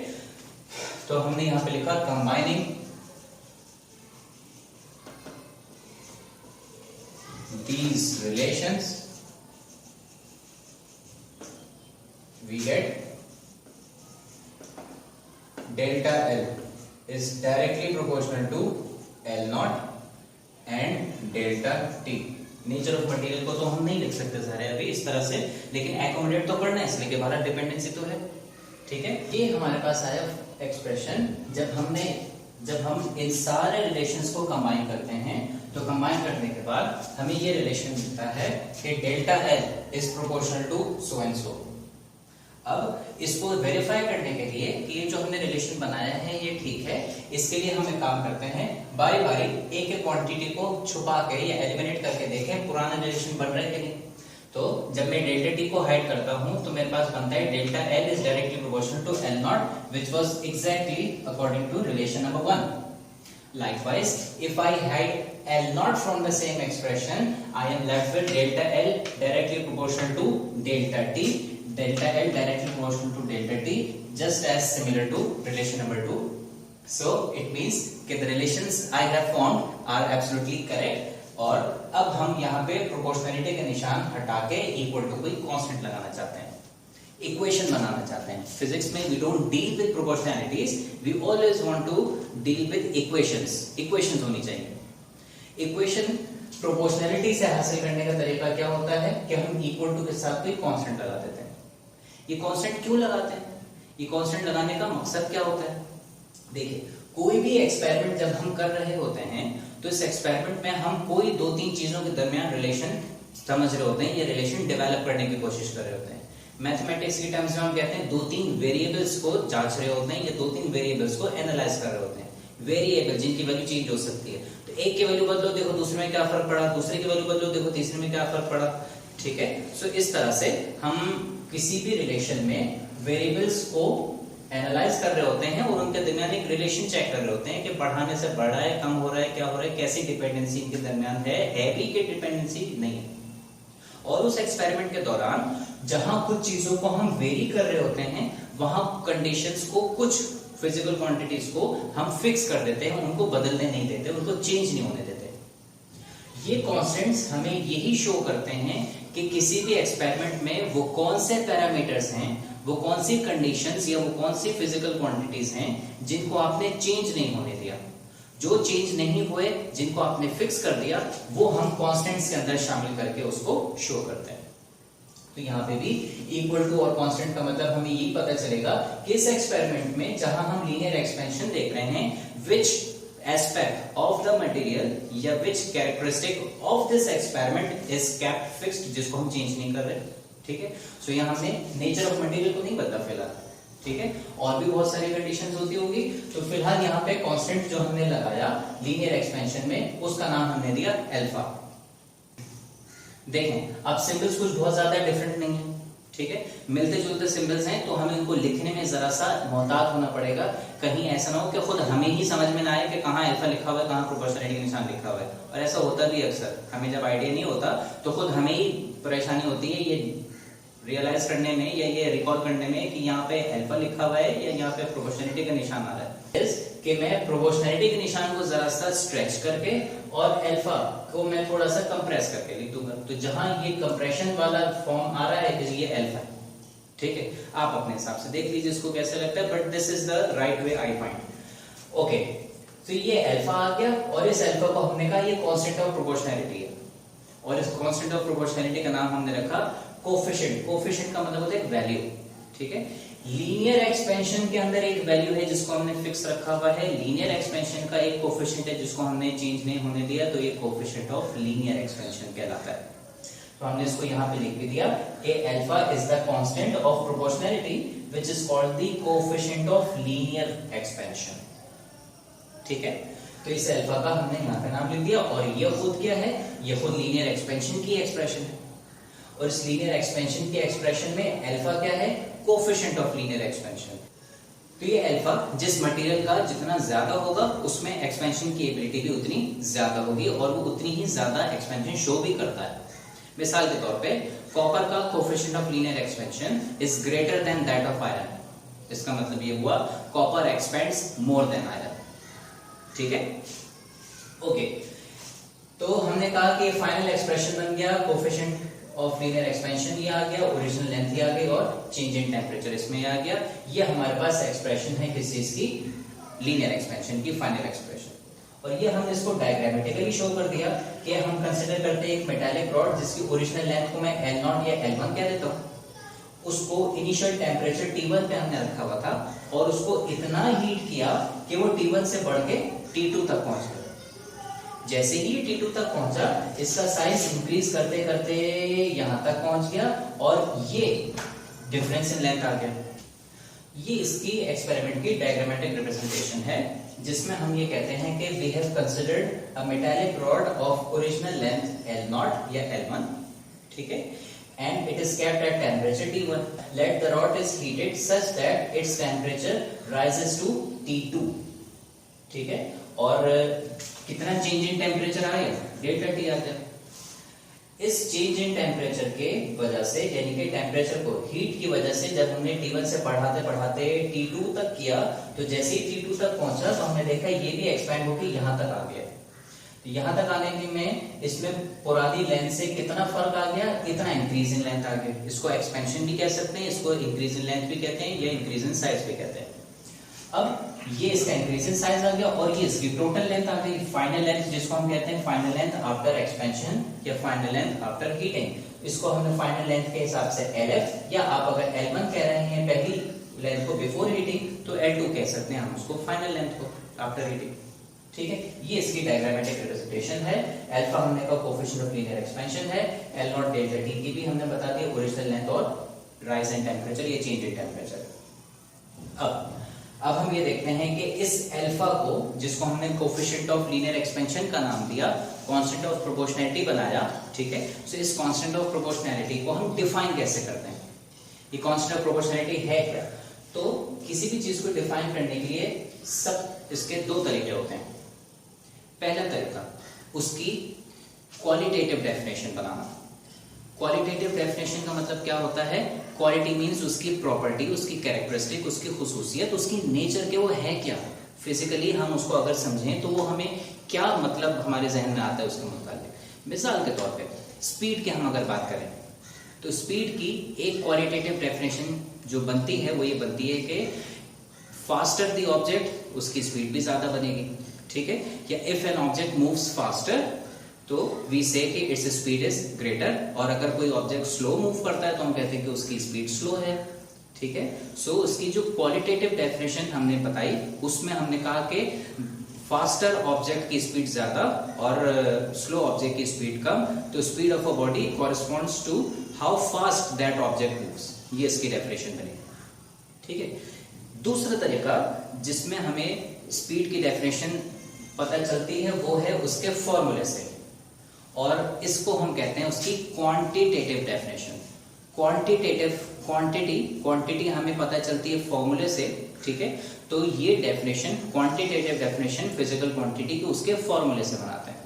तो हमने यहां पे लिखा combining these relations we get delta L is directly proportional to L naught and delta T। Nature of material को तो हम नहीं लिख सकते सारे अभी इस तरह से, लेकिन एकोमोडेट तो करना है इसलिए कि हमारा डिपेंडेंसी तो है, ठीक है। ये हमारे पास आया एक्सप्रेशन। जब हम इन सारे रिलेशंस को कंबाइन करते हैं तो कंबाइन करने के बाद हमें ये रिलेशन मिलता है कि delta L is proportional to so and so. अब इसको वेरीफाई करने के लिए कि ये जो हमने रिलेशन बनाया है ये ठीक है, इसके लिए हम एक काम करते हैं, बारी बारी एक एक क्वांटिटी को छुपा के या एलिमिनेट करके देखें पुराना रिलेशन बन रहा है कि नहीं। तो जब मैं डेल्टा टी को हाइड करता हूं तो मेरे पास बनता है delta L is directly proportional to L naught, which was exactly according to relation number 1। Likewise, if I hide L naught from the same expression, I am left with delta L directly proportional to delta T, delta L directly proportional to delta T, just as similar to relation number 2. So it means that the relations I have formed are absolutely correct. और अब हम यहाँ पे proportionality के निशान हटा के equal to कोई कांस्टेंट लगाना चाहते हैं, इक्वेशन बनाना चाहते हैं। फिजिक्स में we don't deal with proportionalities, we always want to deal with equations. Equations होनी चाहिए। इक्वेशन प्रोपोर्शनैलिटी से हासिल करने का तरीका क्या होता है कि हम इक्वल टू के साथ कोई कांस्टेंट लगा देते हैं। ये कांस्टेंट क्यों लगाते हैं, ये कांस्टेंट लगाने का मकसद क्या होता है? देखिए, कोई भी एक्सपेरिमेंट जब हम कर रहे होते हैं तो इस एक्सपेरिमेंट में हम कोई 2-3 चीजों के दरमियान रिलेशन समझ रहे होते हैं, या रिलेशन डेवलप करने की कोशिश कर रहे होते हैं। मैथमेटिक्स की टर्म्स में हम कहते हैं 2-3 वेरिएबल्स को जांच रहे होते हैं, या 2-3 वेरिएबल्स को एनालाइज कर रहे होते हैं। वेरिएबल जिनकी वैल्यू चेंज हो सकती है, तो एक की वैल्यू बदलो देखो दूसरे में क्या फर्क पड़ा, दूसरे की वैल्यू बदलो देखो तीसरे में क्या फर्क पड़ा, ठीक है। सो इस तरह से हम किसी भी रिलेशन में वेरिएबल्स को एनालाइज कर रहे होते हैं और उनके दरमियान एक रिलेशन चेक कर रहे होते हैं कि बढ़ाने से बढ़ रहा है, कम हो रहा है, क्या हो रहा है, कैसी डिपेंडेंसी इनके दरमियान है भी कि डिपेंडेंसी नहीं है। और उस एक्सपेरिमेंट के दौरान जहां कुछ चीजों को हम वेरी कर रहे होते हैं, वहां कंडीशंस को, कुछ फिजिकल क्वांटिटीज को हम फिक्स कर देते हैं, उनको बदलने नहीं देते, उनको चेंज नहीं होने देते। ये कांस्टेंट्स हमें यही शो करते हैं कि किसी भी एक्सपेरिमेंट में वो कौन से पैरामीटर्स हैं, वो कौन सी कंडीशंस या वो कौन सी फिजिकल क्वांटिटीज हैं जिनको आपने चेंज नहीं होने दिया। जो चेंज नहीं हुए, जिनको आपने फिक्स कर दिया, वो हम कांस्टेंट्स के अंदर शामिल करके उसको शो करते हैं। तो यहाँ पे भी इक्वल टू और कांस्टेंट का मतलब हमें यही पता चलेगा कि इस एक्सपेरिमेंट में जहां हम लीनियर एक्सपेंशन देख रहे हैं, which aspect of the material या which characteristic of this experiment is kept fixed, जिसको हम चेंज नहीं कर रहे। ठीक है, सो यहाँ हमने नेचर ऑफ मटेरियल को नहीं बदला फिलहाल। ठीक है, और भी बहुत सारी कंडीशंस होती होगी, तो फिलहाल यहाँ पे कांस्टेंट जो हमने लगाया लीनियर एक्सपेंशन में, उसका नाम हमने दिया अल्फा। देखें, अब सिंबल्स कुछ बहुत ज्यादा डिफरेंट नहीं है। ठीक है, मिलते जुलते सिंबल्स हैं, तो हमें इनको लिखने में जरा सा मोहतात होना पड़ेगा, कहीं ऐसा ना हो कि खुद हमें ही समझ में ना आए कि कहाँ अल्फा लिखा हुआ है, कहाँ प्रोपोर्शनैलिटी का निशान लिखा हुआ है। और ऐसा होता भी अक्सर, हमें जब आइडिया नहीं होता तो खुद हमें ही परेशानी होती है ये रियलाइज करने में या ये रिकॉल करने में कि यहाँ पे अल्फा लिखा हुआ है या यहाँ पे प्रोपोर्शनैलिटी का निशान आ रहा है। कि मैं प्रोपोर्शनैलिटी के निशान को जरा सा स्ट्रेच करके और अल्फा को मैं थोड़ा सा कंप्रेस करके लिख दूंगा, तो जहां ये कंप्रेशन वाला फॉर्म आ रहा है ये अल्फा है। ठीक है, आप अपने हिसाब से देख लीजिए इसको कैसे लगता है, but this is the right way I find. Okay, तो ये अल्फा आ गया और इस अल्फा को हमने कहा ये कांस्टेंट ऑफ प्रोपोर्शनैलिटी है, और इस कांस्टेंट ऑफ प्रोपोर्शनैलिटी का नाम हमने रखा कोफिशिएंट। कोफिशिएंट का मतलब होता है एक वैल्यू। ठीक है, लीनियर एक्सपेंशन के अंदर एक वैल्यू है जिसको हमने फिक्स रखा हुआ है, लीनियर एक्सपेंशन का एक कोफिशिएंट है जिसको हमने चेंज नहीं होने दिया, तो ये कोफिशिएंट ऑफ लीनियर एक्सपेंशन कहलाता है। तो हमने इसको यहाँ पे लिख भी दिया कि alpha is the constant of proportionality which is called the coefficient of linear expansion. ठीक है, तो इस अल्फा का हमने यहाँ पे नाम लिख दिया, और ये खुद क्या है, ये खुद लीनियर एक्सपेंशन की एक्सप्रेशन है, और इस लीनियर एक्सपेंशन की एक्सप्रेशन में अल्फा क्या है, कोफिशिएंट ऑफ लीनियर एक्सपेंशन। तो ये अल्फा जिस मटेरियल का जितना ज्यादा होगा उसमें एक्सपेंशन की एबिलिटी भी उतनी ज्यादा होगी, और वो उतनी ही ज्यादा एक्सपेंशन शो भी करता है। मिसाल के तौर पे कॉपर का coefficient of linear expansion is greater than that of iron. इसका मतलब ये हुआ copper expends more than iron. ठीक है, ओके, तो हमने कहा कि फाइनल एक्सप्रेशन बन गया कोफिशिएंट ऑफ लीनियर एक्सपेंशन, ये आ गया, ओरिजिनल लेंथ ही आ गई, और चेंज इन टेम्परेचर इसमें आ गया। ये हमारे पास एक्सप्रेशन है किस चीज की, लीनियर एक्सपेंशन की फाइनल एक्सप्रेशन। और ये हमने इसको डायग्रामेटिकली शो कर दिया कि हम कंसीडर करते हैं एक मेटालिक रॉड जिसकी ओरिजिनल लेंथ को मैं L0 या L1 कह देता हूं। उसको इनिशियल टेम्परेचर T1 पे हमने रखा हुआ था, और उसको इतना हीट किया कि वो T1 से बढ़ के T2 तक पहुंच गया। जैसे ही T2 तक पहुंचा, इसका साइज इंक्रीज करते करते यहां तक पहुंच गया, और ये डिफरेंस इन लेंथ आ गया। ये इसकी एक्सपेरिमेंट की डायग्रामेटिक रिप्रेजेंटेशन है, जिसमें हम ये कहते हैं कि we have considered a metallic rod of original length L0 या L1, ठीक है, and it is kept at temperature T1. Let the rod is heated such that its temperature rises to T2, ठीक है, और कितना चेंज इन टेम्परेचर आया, delta T आ गया। इस चेंज इन टेम्परेचर के वजह से, यानी कि टेम्परेचर को हीट की वजह से, जब हमने T1 से बढ़ाते बढ़ाते T2 तक किया, तो जैसे ही T2 तक पहुंचा तो हमने देखा ये भी एक्सपैंड होकर यहां तक आ गया। तो यहां तक आने में इसमें पुरानी लेंथ से कितना फर्क आ गया, इतना इंक्रीज इन लेंथ आ गया। इसको एक्सपेंशन भी कह सकते हैं, इसको इंक्रीज इन लेंथ भी कहते हैं, या इंक्रीज इन साइज भी कहते हैं। अब ये इसका इंक्रीज इन साइज आ गया, और ये इसकी टोटल लेंथ आ गई, फाइनल लेंथ, जिसको हम कहते हैं फाइनल लेंथ आफ्टर एक्सपेंशन या फाइनल लेंथ आफ्टर हीटिंग। इसको हमने फाइनल लेंथ के हिसाब से LF, या आप अगर L1 कह रहे हैं पहली लेंथ को बिफोर हीटिंग, तो L2 कह सकते हैं हम उसको फाइनल लेंथ को आफ्टर हीटिंग। ठीक है, ये इसकी डायग्रामेटिक रिप्रेजेंटेशन है। अल्फा हमने का कोफिशिएंट ऑफ लीनियर एक्सपेंशन है, L0 डेल्टा T की भी हमने बता दिया, ओरिजिनल लेंथ और राइज इन टेम्परेचर, ये चेंज इन टेम्परेचर। अब हम ये देखते हैं कि इस अल्फा को, जिसको हमने कोफिशिएंट ऑफ लीनियर एक्सपेंशन का नाम दिया, कांस्टेंट ऑफ प्रोपोर्शनैलिटी बनाया, ठीक है, तो इस कांस्टेंट ऑफ प्रोपोर्शनैलिटी को हम डिफाइन कैसे करते हैं, ये कांस्टेंट ऑफ प्रोपोर्शनैलिटी है क्या। तो किसी भी चीज को डिफाइन करने के लिए सब इसके दो तरीके होते हैं। पहला तरीका उसकी क्वालिटेटिव डेफिनेशन बनाना। क्वालिटेटिव डेफिनेशन का मतलब क्या होता है, क्वालिटी मींस उसकी प्रॉपर्टी, उसकी कैरेक्टरिस्टिक, उसकी खुसूसियत, उसकी नेचर के वो है क्या, फिजिकली हम उसको अगर समझें तो वो हमें क्या मतलब हमारे जहन में आता है उसके मुताबिक। मिसाल के तौर पे स्पीड की हम अगर बात करें तो स्पीड की एक क्वालिटेटिव डेफिनेशन जो बनती है वो ये बनती है कि फास्टर द ऑब्जेक्ट उसकी स्पीड भी ज्यादा बनेगी, ठीक है। या if an object moves faster तो वी से कि इट्स स्पीड इज ग्रेटर, और अगर कोई ऑब्जेक्ट स्लो मूव करता है तो हम कहते हैं कि उसकी स्पीड स्लो है, ठीक है। सो उसकी जो क्वालिटेटिव डेफिनेशन हमने बताई उसमें हमने कहा कि फास्टर ऑब्जेक्ट की स्पीड ज्यादा और स्लो ऑब्जेक्ट की स्पीड कम, तो speed of a body corresponds to how fast that object moves, ये इसकी डेफिनेशन बनेगी, ठीक है। दूसरा तरीका जिसमें हमें स्पीड की डेफिनेशन पता चलती है वो है उसके फॉर्मूले से, और इसको हम कहते हैं उसकी क्वांटिटेटिव डेफिनेशन। क्वांटिटी हमें पता चलती है फॉर्मूले से, ठीक है। तो ये definition quantitative definition physical quantity के उसके फॉर्मूले से बनाते हैं,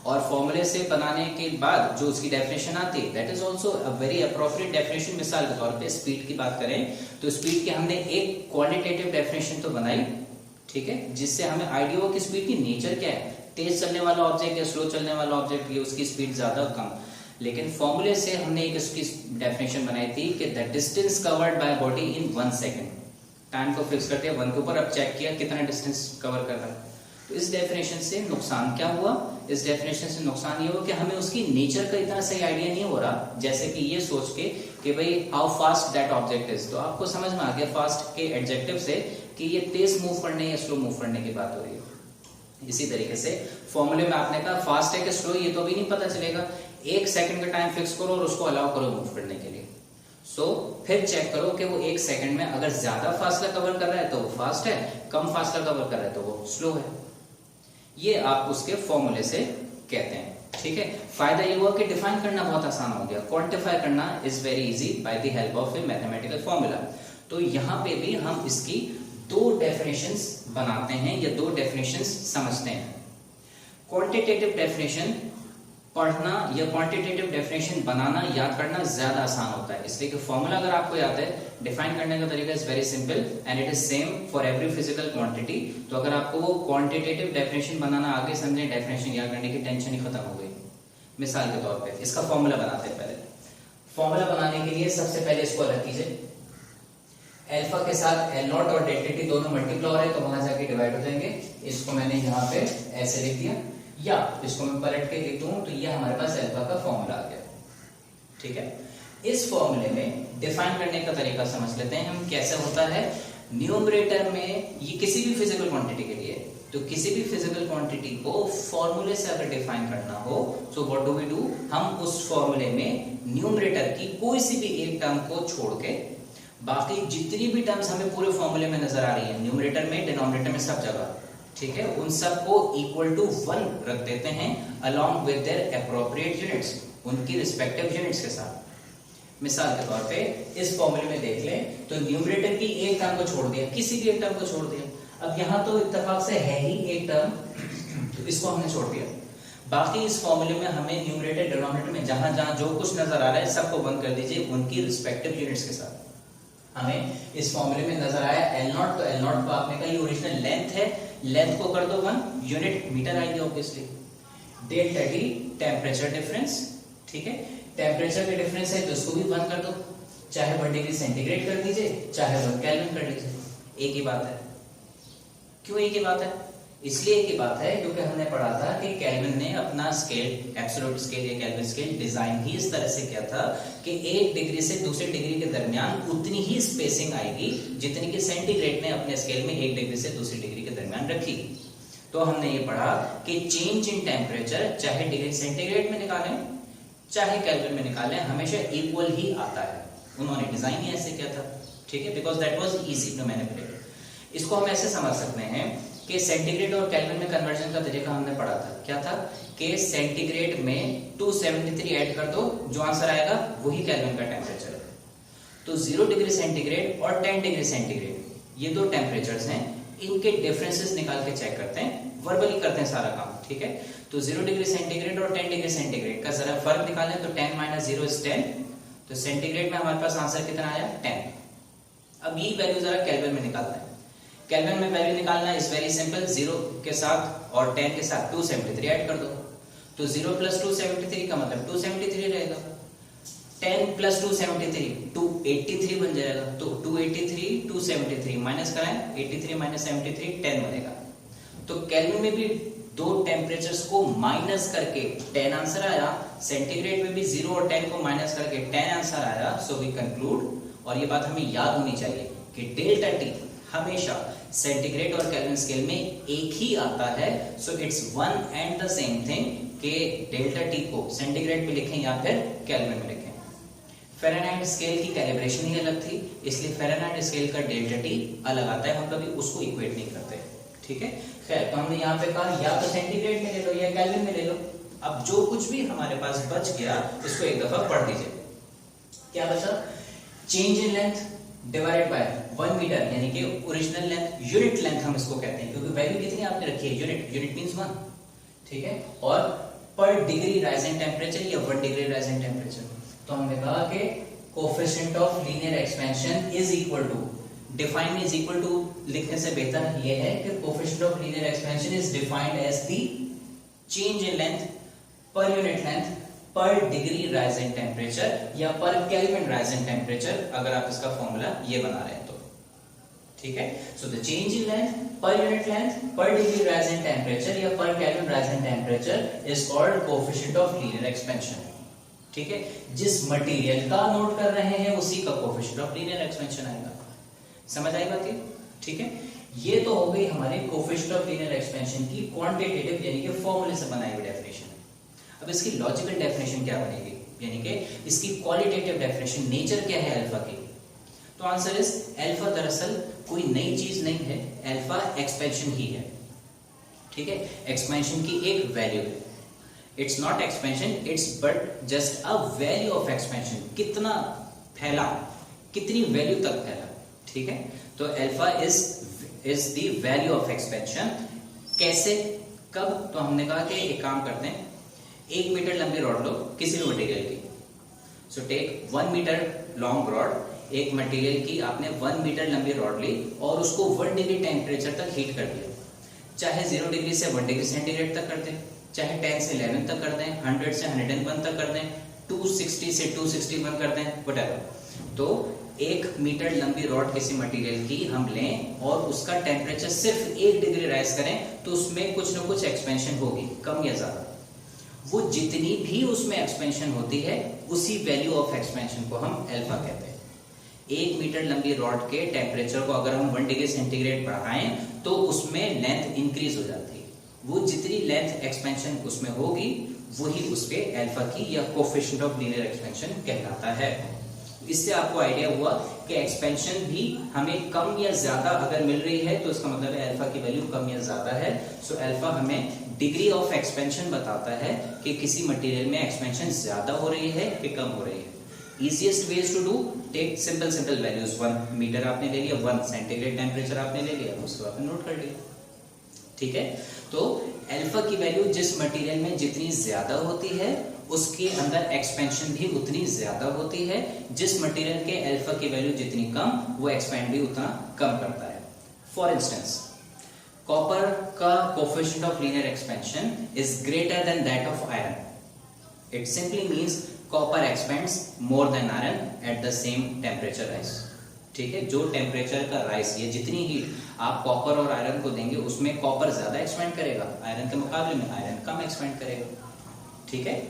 और फॉर्मूले से बनाने के बाद जो उसकी डेफिनेशन आती है that is also a very appropriate definition. मिसाल के तौर पे स्पीड की बात करें तो स्पीड की हमने एक क्वालिटेटिव डेफिनेशन तो बनाई, ठीक है, जिससे हमें आइडिया हो कि स्पीड की नेचर क्या है, तेज चलने वाला ऑब्जेक्ट या स्लो चलने वाला ऑब्जेक्ट, ये उसकी स्पीड ज्यादा कम। लेकिन फॉर्मूले से हमने एक उसकी डेफिनेशन बनाई थी कि the distance covered by body in 1 second, time को फिक्स करते हैं 1 के ऊपर, अब चेक किया कितना डिस्टेंस कवर कर रहा है। तो इस डेफिनेशन से नुकसान क्या हुआ, इस डेफिनेशन से नुकसान ये हुआ कि हमें उसकी नेचर का इतना सही आइडिया नहीं हो रहा, जैसे कि ये सोच के कि भाई how fast that object is, तो आपको समझ में आ गया फास्ट के एडजेक्टिव से कि ये तेज मूव करने या स्लो मूव करने की बात हो रही है। इसी तरीके से फॉर्मूले में आपने कहा फास्ट है कि स्लो, ये तो भी नहीं पता चलेगा, 1 सेकंड का टाइम फिक्स करो और उसको अलाउ करो मूव करने के लिए। सो फिर चेक करो कि वो 1 सेकंड में अगर ज्यादा फासला कवर कर रहा है तो वो फास्ट है, कम फासला कवर कर रहा है तो वो स्लो है। ये आप उसके फॉर्मूले से कहते हैं, ठीक है। फायदा ये हुआ कि डिफाइन करना बहुत आसान हो गया, क्वांटिफाई करना is very easy by the help of A mathematical formula. तो यहाँ पे भी हम इसकी 2 डेफिनेशंस बनाते हैं या 2 डेफिनेशंस समझते हैं। क्वांटिटेटिव डेफिनेशन पढ़ना या क्वांटिटेटिव डेफिनेशन बनाना याद करना ज्यादा आसान होता है, इसलिए कि फॉर्मूला अगर आपको याद है, डिफाइन करने का तरीका is very simple and it is same for every physical quantity. तो अगर आपको वो क्वांटिटेटिव डेफिनेशन बनाना आगे समझे, डेफिनेशन याद करने की टेंशन ही खत्म हो गई। मिसाल के तौर पे इसका फॉर्मूला बनाते हैं। पहले फॉर्मूला बनाने के लिए सबसे पहले इसको अलग कीजिए, अल्फा के साथ L नॉट और डेल्टा टी दोनों मल्टीप्लाई हो रहे हैं तो वहां जाके डिवाइड हो जाएंगे। इसको मैंने यहाँ पे ऐसे लिख दिया, या इसको मैं पलट के लिख दूं तो ये हमारे पास अल्फा का फॉर्मूला आ गया, ठीक है। इस फॉर्मूले में डिफाइन करने का तरीका समझ लेते हैं हम कैसे होता है। न्यूमरेटर में ये किसी भी फिजिकल क्वांटिटी के लिए, तो किसी भी फिजिकल क्वांटिटी को फॉर्मूले से अगर डिफाइन करना हो so what do we do, हम उस फॉर्मूले में न्यूमरेटर की कोई सी भी एक टर्म को छोड़ के बाकी जितनी भी टर्म्स हमें पूरे फॉर्मूले में नजर आ रही है, न्यूमरेटर में डिनोमिनेटर में सब जगह, ठीक है, उन सबको इक्वल टू 1 रख देते हैं along with their appropriate units, उनकी रिस्पेक्टिव यूनिट्स के साथ। मिसाल के तौर पे इस फॉर्मूले में देख लें तो न्यूमरेटर की एक टर्म को छोड़ दिया, किसी भी एक टर्म को छोड़ दिया। अब यहाँ तो इत्तेफाक से है ही एक टर्म, तो इसको हमने छोड़ दिया। बाकी इस फॉर्मूले में हमें न्यूमरेटर डिनोमिनेटर में जहां जहां जो कुछ नजर आ रहा है सबको बंद कर दीजिए उनकी रिस्पेक्टिव यूनिट्स के साथ। हमें इस फॉर्मूले में नजर आया L नॉट, तो L नॉट को आपने कहा ये ओरिजिनल लेंथ है, लेंथ को कर दो 1, यूनिट मीटर आएगी obviously. Delta T temperature difference, ठीक है, टेम्परेचर का डिफरेंस है तो इसको भी 1 कर दो, चाहे 1 डिग्री सेंटीग्रेड कर दीजिए चाहे 1 केल्विन कर लीजिए, एक ही बात है। क्यों एक ही बात है? इसलिए एक ही बात है क्योंकि हमने पढ़ा था कि केल्विन ने अपना स्केल, एब्सोल्यूट स्केल या केल्विन स्केल डिजाइन ही इस तरह से किया था कि 1 डिग्री से दूसरे डिग्री के दरमियान उतनी ही स्पेसिंग आएगी जितनी कि सेंटीग्रेड ने अपने स्केल में 1 डिग्री से दूसरी डिग्री के दरमियान रखी। तो हमने ये पढ़ा कि चेंज इन टेम्परेचर चाहे डिग्री सेंटीग्रेड में निकालें चाहे केल्विन में निकालें हमेशा इक्वल ही आता है। उन्होंने डिजाइन ही ऐसे किया था, ठीक है, because that was easy to manipulate. इसको हम ऐसे समझ सकते हैं कि सेंटीग्रेड और केल्विन में कन्वर्जन का तरीका हमने पढ़ा था। क्या था कि सेंटीग्रेड में 273 ऐड कर दो, जो आंसर आएगा वही केल्विन का टेम्परेचर है। तो 0 डिग्री सेंटीग्रेड और 10 डिग्री सेंटीग्रेड ये 2 टेम्परेचर्स हैं, इनके डिफरेंसेस निकाल के चेक करते हैं, वर्बली करते हैं सारा काम, ठीक है। तो 0 डिग्री सेंटीग्रेड और 10 डिग्री सेंटीग्रेड का जरा फर्क निकालें तो 10 - 0 is 10, तो सेंटीग्रेड में हमारे पास आंसर कितना आया 10। अब ये वैल्यू जरा केल्विन में निकालना है। केल्विन में वैल्यू निकालना इज वेरी सिंपल, 0 के साथ और 10 के साथ 273 ऐड कर दो, तो 0 + 273 का मतलब 273 रहेगा। 10 + 273 283 बन जाएगा। तो 283 273 माइनस कराएं, 83 - 73 10 बनेगा। तो केल्विन में भी दो टेम्परेचर्स को माइनस करके 10 आंसर आया, सेंटीग्रेड में भी 0 और 10 को माइनस करके 10 आंसर आया। सो वी कंक्लूड, और ये बात हमें याद होनी चाहिए कि डेल्टा टी हमेशा सेंटीग्रेड और केल्विन स्केल में एक ही आता है। So it's one and the same thing कि डेल्टा टी को सेंटीग्रेड में लिखें या फिर केल्विन में लिखें। फ़ारेनहाइट स्केल की कैलिब्रेशन ही अलग थी, इसलिए फ़ारेनहाइट स्केल का डेल्टा टी अलग आता है, हम कभी उसको इक्वेट नहीं करते। ठीक है, खैर, तो हमने यहाँ पे कहा या तो सेंटीग्रेड में ले लो या केल्विन में ले लो। अब जो कुछ भी हमारे पास बच गया इसको एक दफा पढ़ दीजिए। क्या बचा? Change in length divided by 1 metre, यानी कि ओरिजिनल लेंथ, यूनिट लेंथ हम इसको कहते हैं, क्योंकि वैल्यू कितनी आपने रखी है? Unit means 1। ठीक है, और पर डिग्री राइज इन टेम्परेचर या 1 डिग्री राइज इन टेम्परेचर। तो हमने कहा कि coefficient of linear expansion is equal to, define is equal to लिखने से बेहतर यह है कि coefficient of linear expansion is defined as the change in length per unit length per degree rise in temperature या per kelvin rise in temperature, अगर आप इसका फॉर्मूला ये बना रहे हैं तो। ठीक है, so the change in length per unit length per degree rise in temperature या per kelvin rise in temperature is called coefficient of linear expansion. ठीक है, जिस मटेरियल का नोट कर रहे हैं उसी का कोएफिशिएंट ऑफ लीनियर एक्सपेंशन आएगा। समझ आई बात ये? ठीक है, ये तो हो गई हमारे कोएफिशिएंट ऑफ लीनियर एक्सपेंशन की क्वांटिटेटिव यानी कि फॉर्मूले से बनाई हुई डेफिनेशन। अब इसकी लॉजिकल डेफिनेशन क्या बनेगी, यानी कि इसकी क्वालिटेटिव डेफिनेशन, नेचर क्या है अल्फा की? तो आंसर इज अल्फा दरअसल कोई नई चीज नहीं है, अल्फा एक्सपेंशन ही है। ठीक है, एक्सपेंशन की एक वैल्यू है। It's not expansion, it's but just a value of expansion. कितना फैला, कितनी वैल्यू तक फैला। ठीक है, तो alpha is the value of expansion. कैसे, कब? तो हमने कहा कि एक काम करते हैं, 1 मीटर लंबी रॉड लो किसी भी मटेरियल की। So take 1 metre long rod, एक मटेरियल की आपने 1 मीटर लंबी रॉड ली और उसको 1 डिग्री टेम्परेचर तक हीट कर दिया। चाहे 0 डिग्री से 1 डिग्री सेंटीग्रेड तक कर दें, चाहे 10 से 11 तक कर दें, 100 से 101 तक कर दें, 260 से 261 कर दें, व्हाटएवर। तो 1 मीटर लंबी रॉड किसी मटेरियल की हम लें और उसका टेम्परेचर सिर्फ 1 डिग्री राइज करें, तो उसमें कुछ ना कुछ एक्सपेंशन होगी, कम या ज्यादा। वो जितनी भी उसमें एक्सपेंशन होती है उसी वैल्यू ऑफ एक्सपेंशन को हम अल्फा कहते हैं। 1 मीटर लंबी रॉड के टेम्परेचर को अगर हम 1 डिग्री सेंटीग्रेड बढ़ाएं तो उसमें लेंथ इंक्रीज हो जाती है। वो जितनी लेंथ एक्सपेंशन उसमें होगी वही उसके अल्फा की या कोएफिशिएंट ऑफ लीनियर एक्सपेंशन कहलाता है। इससे आपको आइडिया हुआ कि एक्सपेंशन भी हमें कम या ज्यादा अगर मिल रही है तो इसका मतलब है अल्फा की वैल्यू कम या ज्यादा है। सो अल्फा हमें डिग्री ऑफ एक्सपेंशन बताता है कि किसी मटेरियल में एक्सपेंशन ज्यादा हो रही है कि कम हो रही है। Easiest ways to do, take simple values. 1 metre आपने ले लिया, 1 सेंटीग्रेड टेम्परेचर आपने ले लिया, उसको आपने नोट कर लिया। ठीक है, तो अल्फा की वैल्यू जिस मटेरियल में जितनी ज्यादा होती है उसके अंदर एक्सपेंशन भी उतनी ज्यादा होती है। जिस मटेरियल के अल्फा की वैल्यू जितनी कम, वो एक्सपेंड भी उतना कम करता है। फॉर इंस्टेंस, कॉपर का coefficient of linear expansion is greater than that of iron. It simply means copper expends more than iron at the same temperature rise. ठीक है, जो टेम्परेचर का राइज, ये जितनी हीट आप कॉपर और आयरन को देंगे उसमें कॉपर ज्यादा एक्सपेंड करेगा, आयरन के मुकाबले में आयरन कम एक्सपेंड करेगा। ठीक है,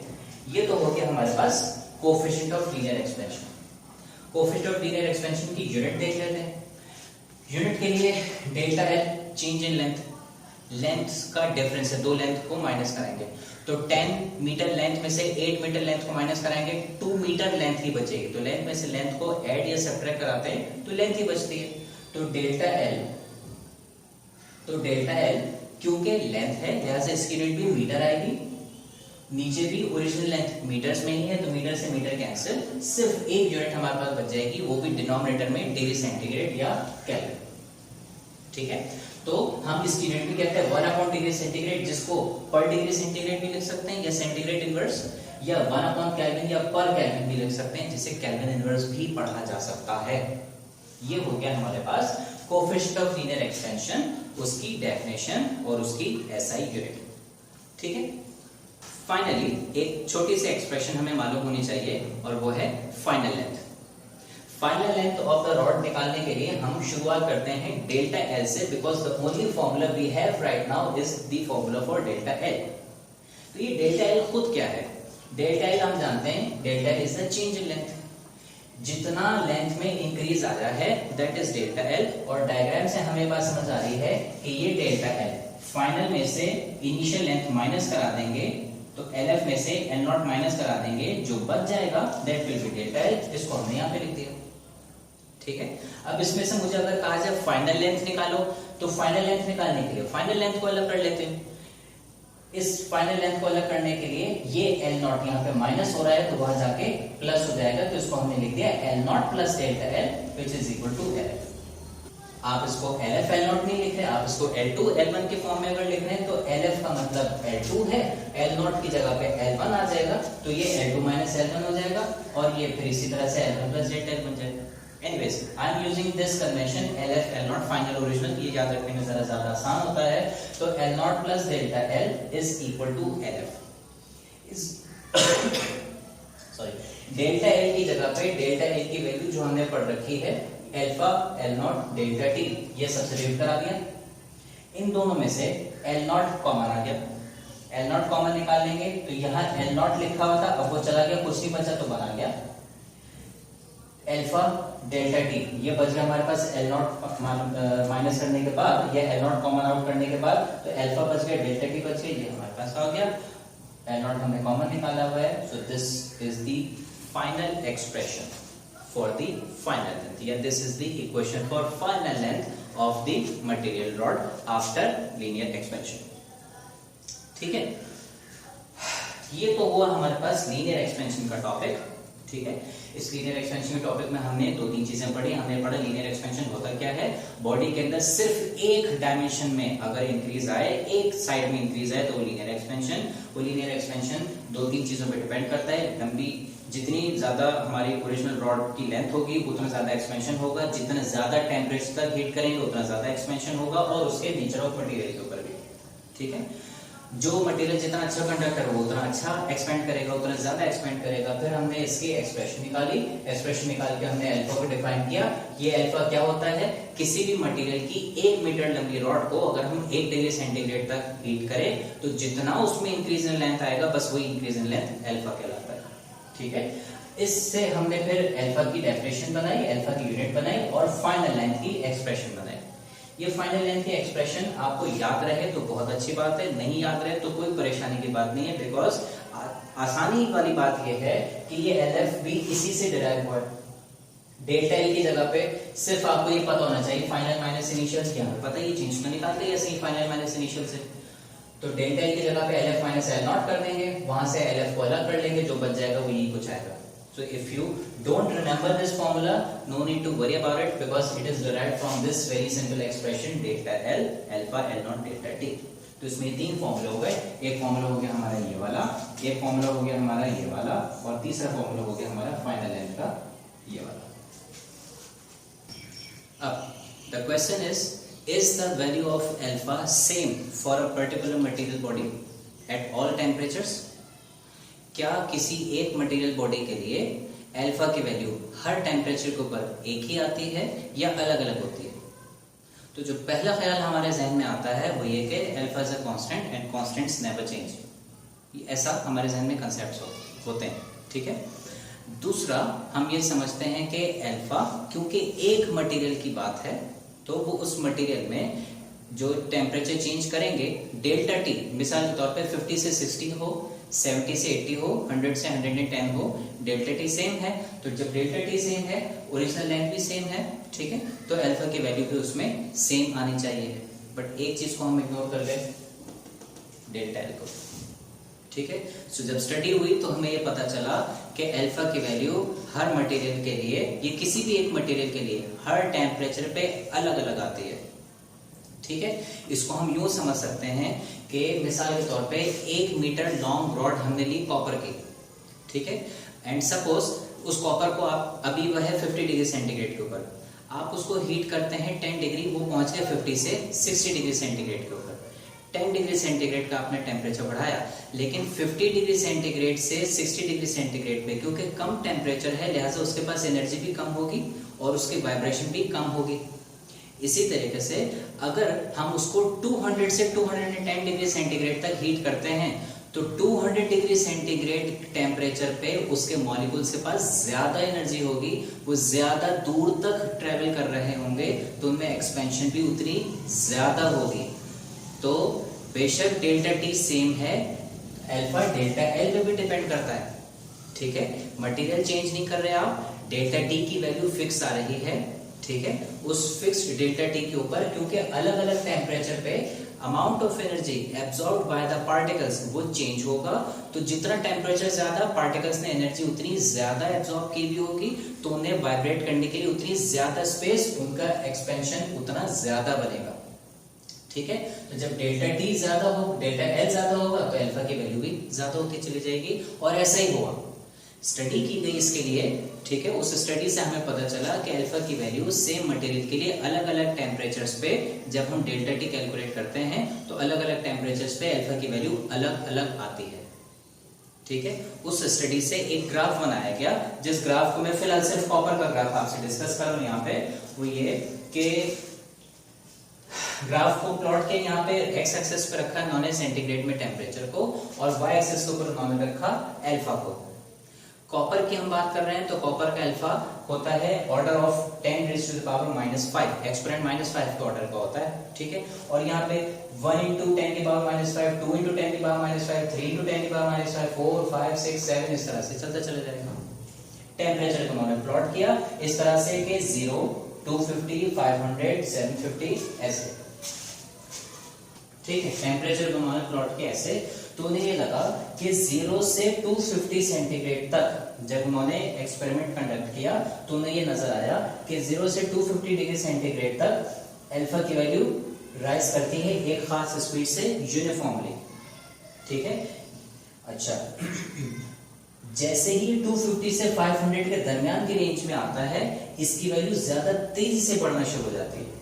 ये तो हो गया हमारे पास coefficient of linear expansion. Coefficient of linear expansion की यूनिट देख लेते हैं। यूनिट के लिए delta L, change in length, length का डिफरेंस है, दो लेंथ को माइनस कराएंगे तो 10 मीटर लेंथ में से 8 मीटर लेंथ को माइनस कराएंगे, 2 मीटर लेंथ ही बचेगी। तो लेंथ में से लेंथ को ऐड या सब्ट्रैक्ट कराते हैं तो लेंथ ही बचती है। तो डेल्टा एल क्योंकि लेंथ है लिहाजा इसकी यूनिट भी मीटर आएगी, नीचे भी ओरिजिनल लेंथ मीटर्स में ही है तो मीटर से मीटर कैंसिल, सिर्फ एक यूनिट हमारे पास बच जाएगी, वो भी डिनोमिनेटर में डिग्री सेंटीग्रेड या केल्विन। ठीक है, तो हम इसकी यूनिट भी कहते हैं 1 डिग्री सेंटीग्रेड, जिसको पर डिग्री सेंटीग्रेड भी लिख सकते हैं या सेंटीग्रेड इनवर्स, या 1 केल्विन या पर केल्विन भी लिख सकते हैं, जिसे केल्विन इनवर्स भी पढ़ा जा सकता है। ये हो गया हमारे पास कोएफिशिएंट ऑफ लीनियर एक्सपेंशन, उसकी डेफिनेशन और उसकी एसआई यूनिट। ठीक है, फाइनली एक छोटी सी एक्सप्रेशन हमें मालूम होनी चाहिए और वो है final length. Final length of the rod निकालने के लिए हम शुरुआत करते हैं डेल्टा एल से, because the only formula we have right now is the formula for delta L. तो ये डेल्टा एल खुद क्या है? डेल्टा एल हम जानते हैं, delta L is the change in length. जितना लेंथ में इंक्रीज आया है दैट इज डेल्टा एल। और डायग्राम से हमें बात समझ आ रही है कि ये डेल्टा एल फाइनल में से इनिशियल लेंथ माइनस करा देंगे तो LF में से L नॉट माइनस करा देंगे, जो बच जाएगा that will be delta L. इसको हमने यहाँ पे लिख दिया, ठीक है। अब इसमें से मुझे अगर कहा जाए फाइनल लेंथ निकालो, तो फाइनल लेंथ निकालने के लिए फाइनल लेंथ को अलग कर लेते हैं। इस फाइनल लेंथ को अलग करने के लिए ये L नॉट यहाँ पे माइनस हो रहा है तो वहां जाके प्लस हो जाएगा, तो इसको हमने लिख दिया L naught plus delta L which is equal to LF। आप इसको LF L नॉट नहीं लिख रहे, आप इसको L2 L1 के फॉर्म में अगर लिख रहे हैं तो LF का मतलब L2 है, L नॉट की जगह पे L1 आ जाएगा, तो ये L2 माइनस L1 हो जाएगा और ये फिर इसी तरह से L1 प्लस डेल्टा L बन जाएगा। Anyways, I am using this convention LF L not final original, ये याद रखने में जरा ज्यादा आसान होता है। तो L naught plus delta L is equal to LF। Sorry, delta L की जगह पे डेल्टा L की वैल्यू जो हमने पढ़ रखी है alpha L not delta T, ये सब्स्टिट्यूट करा दिया। इन दोनों में से L नॉट कॉमन आ गया, L नॉट कॉमन निकाल लेंगे तो यहाँ L नॉट लिखा हुआ था, अब वो चला गया, कुछ नहीं बचा तो बना गया अल्फा डेल्टा T। ये बच गया हमारे पास L नॉट माइनस करने के बाद या L नॉट कॉमन आउट करने के बाद, तो अल्फा बच गया, डेल्टा T बच गया, ये हमारे पास आ गया। L नॉट हमने कॉमन निकाला हुआ है, so this is the final expression for the final length. Yeah, this is the equation for final length of the material rod after linear expansion. ठीक है, ये तो हुआ हमारे पास लीनियर एक्सपेंशन का टॉपिक, ठीक है। इस लीनियर एक्सपेंशन के टॉपिक में हमने दो तीन चीजें पढ़ी। हमने पढ़ा लीनियर एक्सपेंशन होता क्या है, बॉडी के अंदर सिर्फ एक डायमेंशन में अगर इंक्रीज आए, एक साइड में इंक्रीज आए तो वो लीनियर एक्सपेंशन। वो लीनियर एक्सपेंशन दो तीन चीजों पर डिपेंड करता है। लंबी, जितनी ज्यादा हमारी ओरिजिनल रॉड की लेंथ होगी उतना ज्यादा एक्सपेंशन होगा, जितना ज्यादा टेम्परेचर तक हीट करेंगे उतना ज्यादा एक्सपेंशन होगा, और उसके नेचर ऑफ मटेरियल के ऊपर भी, ठीक है। जो मटेरियल जितना अच्छा कंडक्टर हो उतना अच्छा एक्सपेंड करेगा, उतना ज्यादा एक्सपेंड करेगा। फिर हमने इसकी एक्सप्रेशन निकाली, एक्सप्रेशन निकाल के हमने अल्फा को डिफाइन किया। ये अल्फा क्या होता है, किसी भी मटेरियल की 1 मीटर लंबी रॉड को अगर हम 1 डिग्री सेंटीग्रेड तक हीट करें तो जितना उसमें इंक्रीज इन लेंथ आएगा बस वही इंक्रीज इन लेंथ अल्फा कहलाता है, ठीक है। इससे हमने फिर अल्फा की डेफिनेशन बनाई, अल्फा की यूनिट बनाई और फाइनल लेंथ की एक्सप्रेशन बनाई। ये फाइनल लेंथ की एक्सप्रेशन आपको याद रहे तो बहुत अच्छी बात है, नहीं याद रहे तो कोई परेशानी की बात नहीं है, बिकॉज आसानी वाली बात यह है कि ये LF भी इसी से डिराइव हुआ है। डेल्टा L की जगह पे सिर्फ आपको ये पता होना चाहिए फाइनल माइनस इनिशियल क्या है, पता है ये चेंज तो निकालते हैं ऐसे ही फाइनल माइनस इनिशियल से। तो डेल्टा L की जगह पे LF माइनस L नॉट कर देंगे, वहां से LF को अलग कर लेंगे, जो बच जाएगा वो यही कुछ आएगा। So if you don't remember this formula, no need to worry about it because it is derived from this very simple expression delta L, alpha L naught delta T. तो इसमें 3 फॉर्मूले हो गए। एक फॉर्मूला हो गया हमारा ये वाला, एक फॉर्मूला हो गया हमारा ये वाला, और तीसरा फॉर्मूला हो गया हमारा फाइनल लेंथ का ये वाला। अब the question is the value of alpha same for a particular material body at all temperatures? क्या किसी एक मटेरियल बॉडी के लिए अल्फा की वैल्यू हर टेम्परेचर के ऊपर एक ही आती है या अलग अलग होती है? तो जो पहला ख्याल हमारे जहन में आता है वो ये कि alpha is a constant and constants never change, ऐसा हमारे जहन में कंसेप्ट्स होते हैं, ठीक है। दूसरा, हम ये समझते हैं कि अल्फा क्योंकि एक मटेरियल की बात है तो वो उस मटेरियल में जो टेम्परेचर चेंज करेंगे डेल्टा टी, मिसाल के तौर पे 50 से 60 हो, 70 से 80 हो, 100 से 110 हो, डेल्टा टी सेम है। तो जब डेल्टा टी सेम है, ओरिजिनल लेंथ भी सेम है, ठीक है, तो अल्फा की वैल्यू भी उसमें सेम आनी चाहिए। बट एक चीज को हम इग्नोर कर ले, डेल्टा एल को, ठीक है। सो जब स्टडी हुई तो हमें ये पता चला कि अल्फा की वैल्यू हर मटेरियल के लिए, ये किसी भी एक मटेरियल के लिए हर टेम्परेचर पे अलग अलग आती है, ठीक है। इसको हम यूं समझ सकते हैं कि मिसाल के तौर पे 1 मीटर लॉन्ग रॉड हमने ली कॉपर की, ठीक है, एंड सपोज उस कॉपर को आप अभी वह है 50 डिग्री सेंटीग्रेड के ऊपर, आप उसको हीट करते हैं 10 डिग्री, वो पहुंच गया 50 से 60 डिग्री सेंटीग्रेड के ऊपर। 10 डिग्री सेंटीग्रेड का आपने टेम्परेचर बढ़ाया, लेकिन 50 डिग्री सेंटीग्रेड से 60 डिग्री सेंटीग्रेड पे क्योंकि कम टेम्परेचर है, लिहाजा उसके पास एनर्जी भी कम होगी और उसकी वाइब्रेशन भी कम होगी। इसी तरीके से अगर हम उसको 200 से 210 डिग्री सेंटीग्रेड तक हीट करते हैं तो 200 डिग्री सेंटीग्रेड टेम्परेचर पे उसके मॉलिक्यूल्स के पास ज्यादा एनर्जी होगी, वो ज्यादा दूर तक ट्रेवल कर रहे होंगे, तो उनमें एक्सपेंशन भी उतनी ज्यादा होगी। तो बेशक डेल्टा टी सेम है, अल्फा डेल्टा एल पे भी डिपेंड करता है, ठीक है। मटेरियल चेंज नहीं कर रहे आप, डेल्टा टी की वैल्यू फिक्स आ रही है, ठीक है। उस फिक्स्ड डेल्टा टी के ऊपर क्योंकि अलग अलग टेम्परेचर पे amount of energy absorbed by the particles वो चेंज होगा, तो जितना टेम्परेचर ज्यादा पार्टिकल्स ने एनर्जी उतनी ज्यादा एब्सॉर्ब की भी होगी, तो उन्हें वाइब्रेट करने के लिए उतनी ज्यादा स्पेस, उनका एक्सपेंशन उतना ज्यादा बनेगा, ठीक है। तो जब डेल्टा टी ज्यादा हो, डेल्टा एल ज्यादा होगा तो अल्फा की वैल्यू भी ज्यादा होती चली जाएगी, और ऐसा ही हुआ। स्टडी की गई इसके लिए, ठीक है। उस स्टडी से हमें पता चला कि अल्फा की वैल्यू सेम मटेरियल के लिए अलग अलग टेम्परेचर्स पे जब हम डेल्टा टी कैलकुलेट करते हैं तो अलग अलग टेम्परेचर्स पे अल्फा की वैल्यू अलग अलग आती है, ठीक है। उस स्टडी से एक ग्राफ बनाया गया, जिस ग्राफ को मैं फिलहाल सिर्फ कॉपर का ग्राफ आपसे डिस्कस कर रहा हूं यहाँ पे, वो ये कि ग्राफ को प्लॉट के यहाँ पे एक्स एक्सिस पे रखा नॉन सेंटीग्रेड में टेम्परेचर को और वाई एक्सिस के ऊपर उन्होंने रखा अल्फा को। कॉपर की हम बात कर रहे हैं तो कॉपर का अल्फा होता है order of 10 raised to the power -5, exponent -5 के ऑर्डर का होता है, ठीक है। और यहाँ पे 1 into 10 की पावर -5, 2 into 10 की पावर -5, 3 into 10 की पावर -5, 4, 5, 6, 7 इस तरह से चलता चले जाएगा। टेम्परेचर को उन्होंने प्लॉट किया इस तरह से कि 0, 250, 500, 750 ऐसे, ठीक है। टेम्परेचर को उन्होंने प्लॉट किया ऐसे, तो उन्हें ये लगा कि 0 से 250 सेंटीग्रेड तक जब उन्होंने एक्सपेरिमेंट कंडक्ट किया तो उन्हें ये नजर आया कि 0 से 250 डिग्री सेंटीग्रेड तक अल्फा की वैल्यू राइज करती है एक खास स्पीड से यूनिफॉर्मली, ठीक है। अच्छा जैसे ही 250 से 500 के दरमियान की रेंज में आता है, इसकी वैल्यू ज्यादा तेजी से बढ़ना शुरू हो जाती है,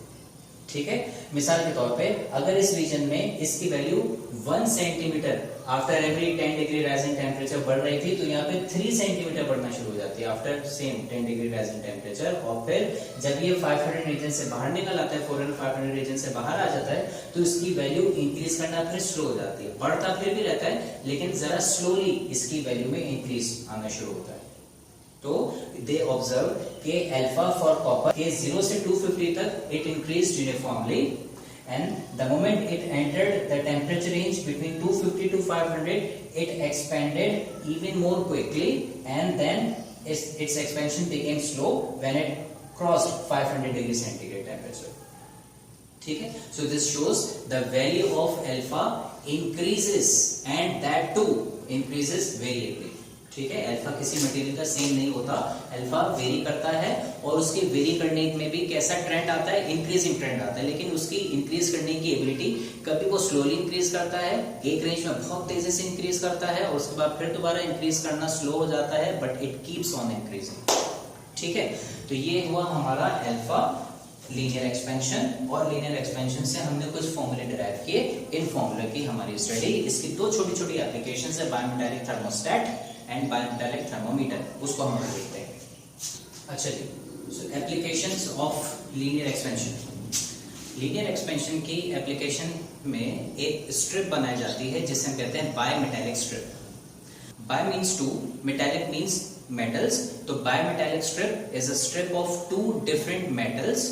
ठीक है। मिसाल के तौर पे अगर इस रीजन में इसकी value 1 centimetre after every 10 degree rising temperature बढ़ रही थी, तो यहाँ पे 3 सेंटीमीटर बढ़ना शुरू हो जाती है after same 10 degree rising temperature. और फिर जब ये 500 रीजन से बाहर निकल आता है, 400-500 रीजन से बाहर आ जाता है, तो इसकी वैल्यू इंक्रीज करना फिर स्लो हो जाती है। बढ़ता फिर भी रहता है लेकिन जरा स्लोली इसकी वैल्यू में इंक्रीज आना शुरू होता है। तो दे ऑब्जर्व के अल्फा फॉर कॉपर के 0 से 250 तक it increased uniformly, and the moment it entered the temperature range between 250 to 500 it expanded even more quickly, and then its expansion became slow when it crossed 500 degree centigrade temperature, ठीक है। So this shows the value of alpha increases and that too increases variably, ठीक है। Alpha किसी material का same नहीं होता, alpha very करता है और उसके वेरी करने में भी कैसा ट्रेंड आता है, इंक्रीजिंग ट्रेंड आता है, लेकिन उसकी इंक्रीज करने की एबिलिटी कभी वो स्लोली इंक्रीज करता है, एक रेंज में बहुत तेजी से इंक्रीज करता है और उसके बाद फिर दोबारा इंक्रीज करना स्लो हो जाता है, but it keeps on increasing, ठीक है। तो ये हुआ हमारा अल्फा लीनियर एक्सपेंशन, और लीनियर एक्सपेंशन से हमने कुछ फॉर्मूले डिराइव किए। इन फॉर्मूले की हमारी स्टडी, इसकी दो छोटी छोटी एप्लीकेशंस है, bimetallic thermostat and bimetallic thermometer, उसको हम देखते हैं। अच्छा जी, so applications of linear expansion. Linear expansion की एप्लीकेशन में एक स्ट्रिप बनाई जाती है जिसे हम कहते हैं bimetallic strip. Bi means two, metallic means metals, तो bimetallic strip is a strip of two different metals,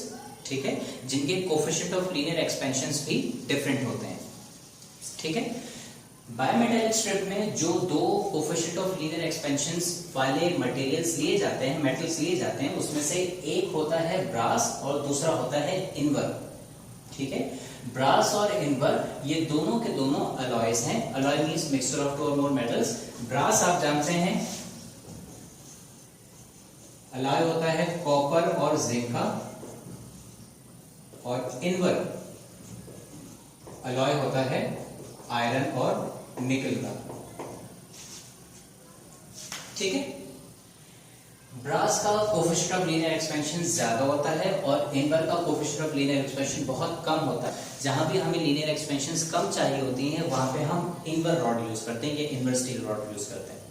ठीक है, जिनके कोफिशिएंट ऑफ लीनियर एक्सपेंशंस भी डिफरेंट होते हैं, ठीक है। बायोमेटालिक स्ट्रिप में जो दो कोफिशिएंट ऑफ लीनियर एक्सपेंशंस वाले मटेरियल्स लिए जाते हैं, मेटल्स लिए जाते हैं, उसमें से एक होता है ब्रास और दूसरा होता है इनवर, ठीक है। ब्रास और इनवर ये दोनों के दोनों अलॉयज हैं। Alloy means mixture of two और मोर मेटल्स। ब्रास आप जानते हैं अलॉय होता है कॉपर और जिंक का, और इनवर अलॉय होता है आयरन और निकल का, ठीक है। ब्रास का कोफिशिएंट ऑफ लीनियर एक्सपेंशन ज्यादा होता है और इनवर का कोफिशिएंट ऑफ लीनियर एक्सपेंशन बहुत कम होता है। जहां भी हमें लीनियर एक्सपेंशन कम चाहिए होती हैं वहां पे हम इनवर रॉड यूज करते हैं या इनवर स्टील रॉड यूज करते हैं,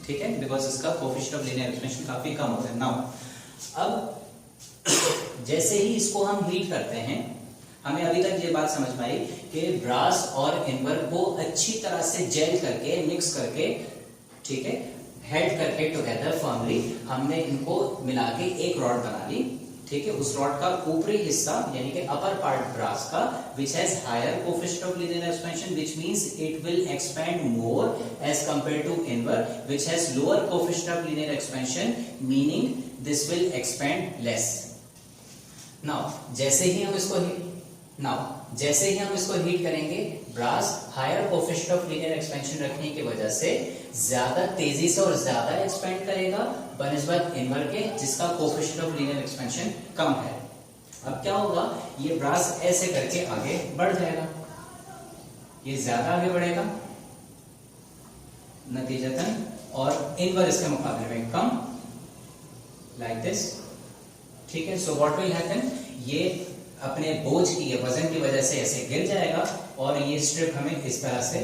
ठीक है, बिकॉज इसका कोफिशिएंट ऑफ लीनियर एक्सपेंशन काफी कम होता है। नाउ अब जैसे ही इसको हम हीट करते हैं, हमें अभी तक ये बात समझ में आई कि ब्रास और इनवर को अच्छी तरह से जेल करके, मिक्स करके, ठीक है, हेल्ड करके टुगेदर फर्मली हमने इनको मिला के एक रॉड बना ली, ठीक है। उस रॉड का ऊपरी हिस्सा यानी कि अपर पार्ट ब्रास का which has higher coefficient of linear expansion, which means it will expand more as compared to inward which has lower coefficient of linear expansion, meaning this will expand less. Now जैसे ही हम इसको heat करेंगे, brass higher coefficient of linear expansion रखने की वजह से ज्यादा तेजी से और ज्यादा एक्सपेंड करेगा बनिस्बत इनवर के जिसका कोफिशिएंट ऑफ लीनियर एक्सपेंशन कम है। अब क्या होगा, ये ब्रास ऐसे करके आगे बढ़ जाएगा, ये ज्यादा आगे बढ़ेगा नतीजतन, और इनवर इसके मुकाबले में कम, लाइक दिस, ठीक है। सो व्हाट विल हैपन, ये अपने बोझ की या वजन की वजह से ऐसे गिर जाएगा और ये स्ट्रिप हमें इस तरह से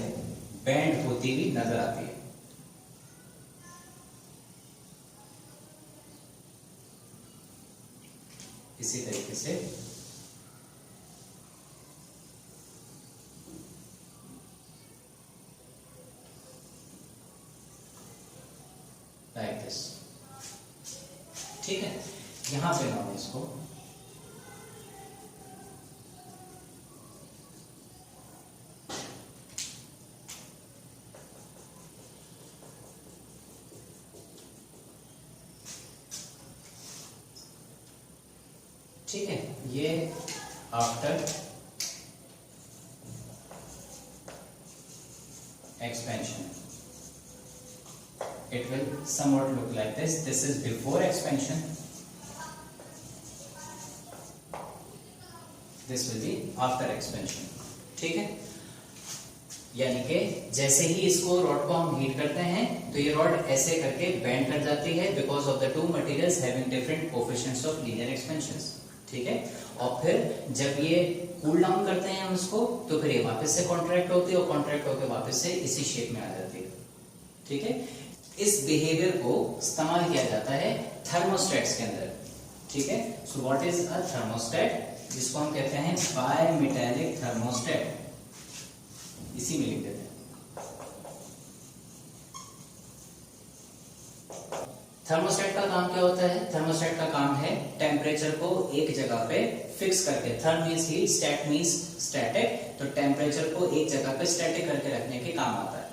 बेंड होती हुई नजर आती है। इसी तरीके से लाइक दिस, ठीक है। यहां पे हम इसको ठीक है, ये after expansion it will somewhat look like this. This is before expansion, this will be after expansion, ठीक है। यानी कि जैसे ही इसको रॉड को हम हीट करते हैं तो ये रॉड ऐसे करके बेंड कर जाती है because of the two materials having different coefficients of linear expansions, ठीक है। और फिर जब ये कूल डाउन करते हैं हम इसको तो फिर ये वापस से कॉन्ट्रैक्ट होती है और कॉन्ट्रैक्ट होकर वापस से इसी शेप में आ जाती है, ठीक है। इस बिहेवियर को इस्तेमाल किया जाता है थर्मोस्टेट्स के अंदर, ठीक है। So what is a thermostat, जिसको हम कहते हैं बायमेटालिक थर्मोस्टेट, इसी में लिख देते हैं। थर्मोस्टेट का काम क्या होता है, थर्मोस्टेट का काम है टेम्परेचर को एक जगह पे फिक्स करके, therm means heat, stat means static, तो टेम्परेचर को एक जगह पे स्टैटिक करके रखने के काम आता है,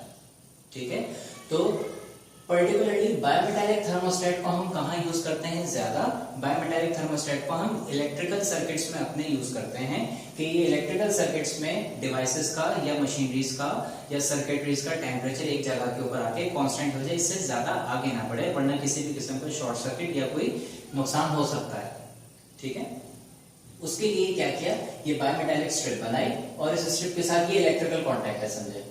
ठीक है। तो पर्टिकुलरली बायोमेटालिक थर्मोस्टेट को हम कहाँ यूज करते हैं ज्यादा, बायोमेटालिक थर्मोस्टेट को हम इलेक्ट्रिकल सर्किट्स में अपने यूज करते हैं कि ये इलेक्ट्रिकल सर्किट्स में डिवाइसेस का या मशीनरीज का या सर्किटरीज का टेम्परेचर एक जगह के ऊपर आके कांस्टेंट हो जाए, इससे ज्यादा आगे ना बढ़े, वरना किसी भी किस्म का शॉर्ट सर्किट या कोई नुकसान हो सकता है, ठीक है। उसके लिए क्या किया, ये बायोमेटालिक स्ट्रिप बनाई और इस स्ट्रिप के साथ ये इलेक्ट्रिकल कॉन्टैक्ट है समझे,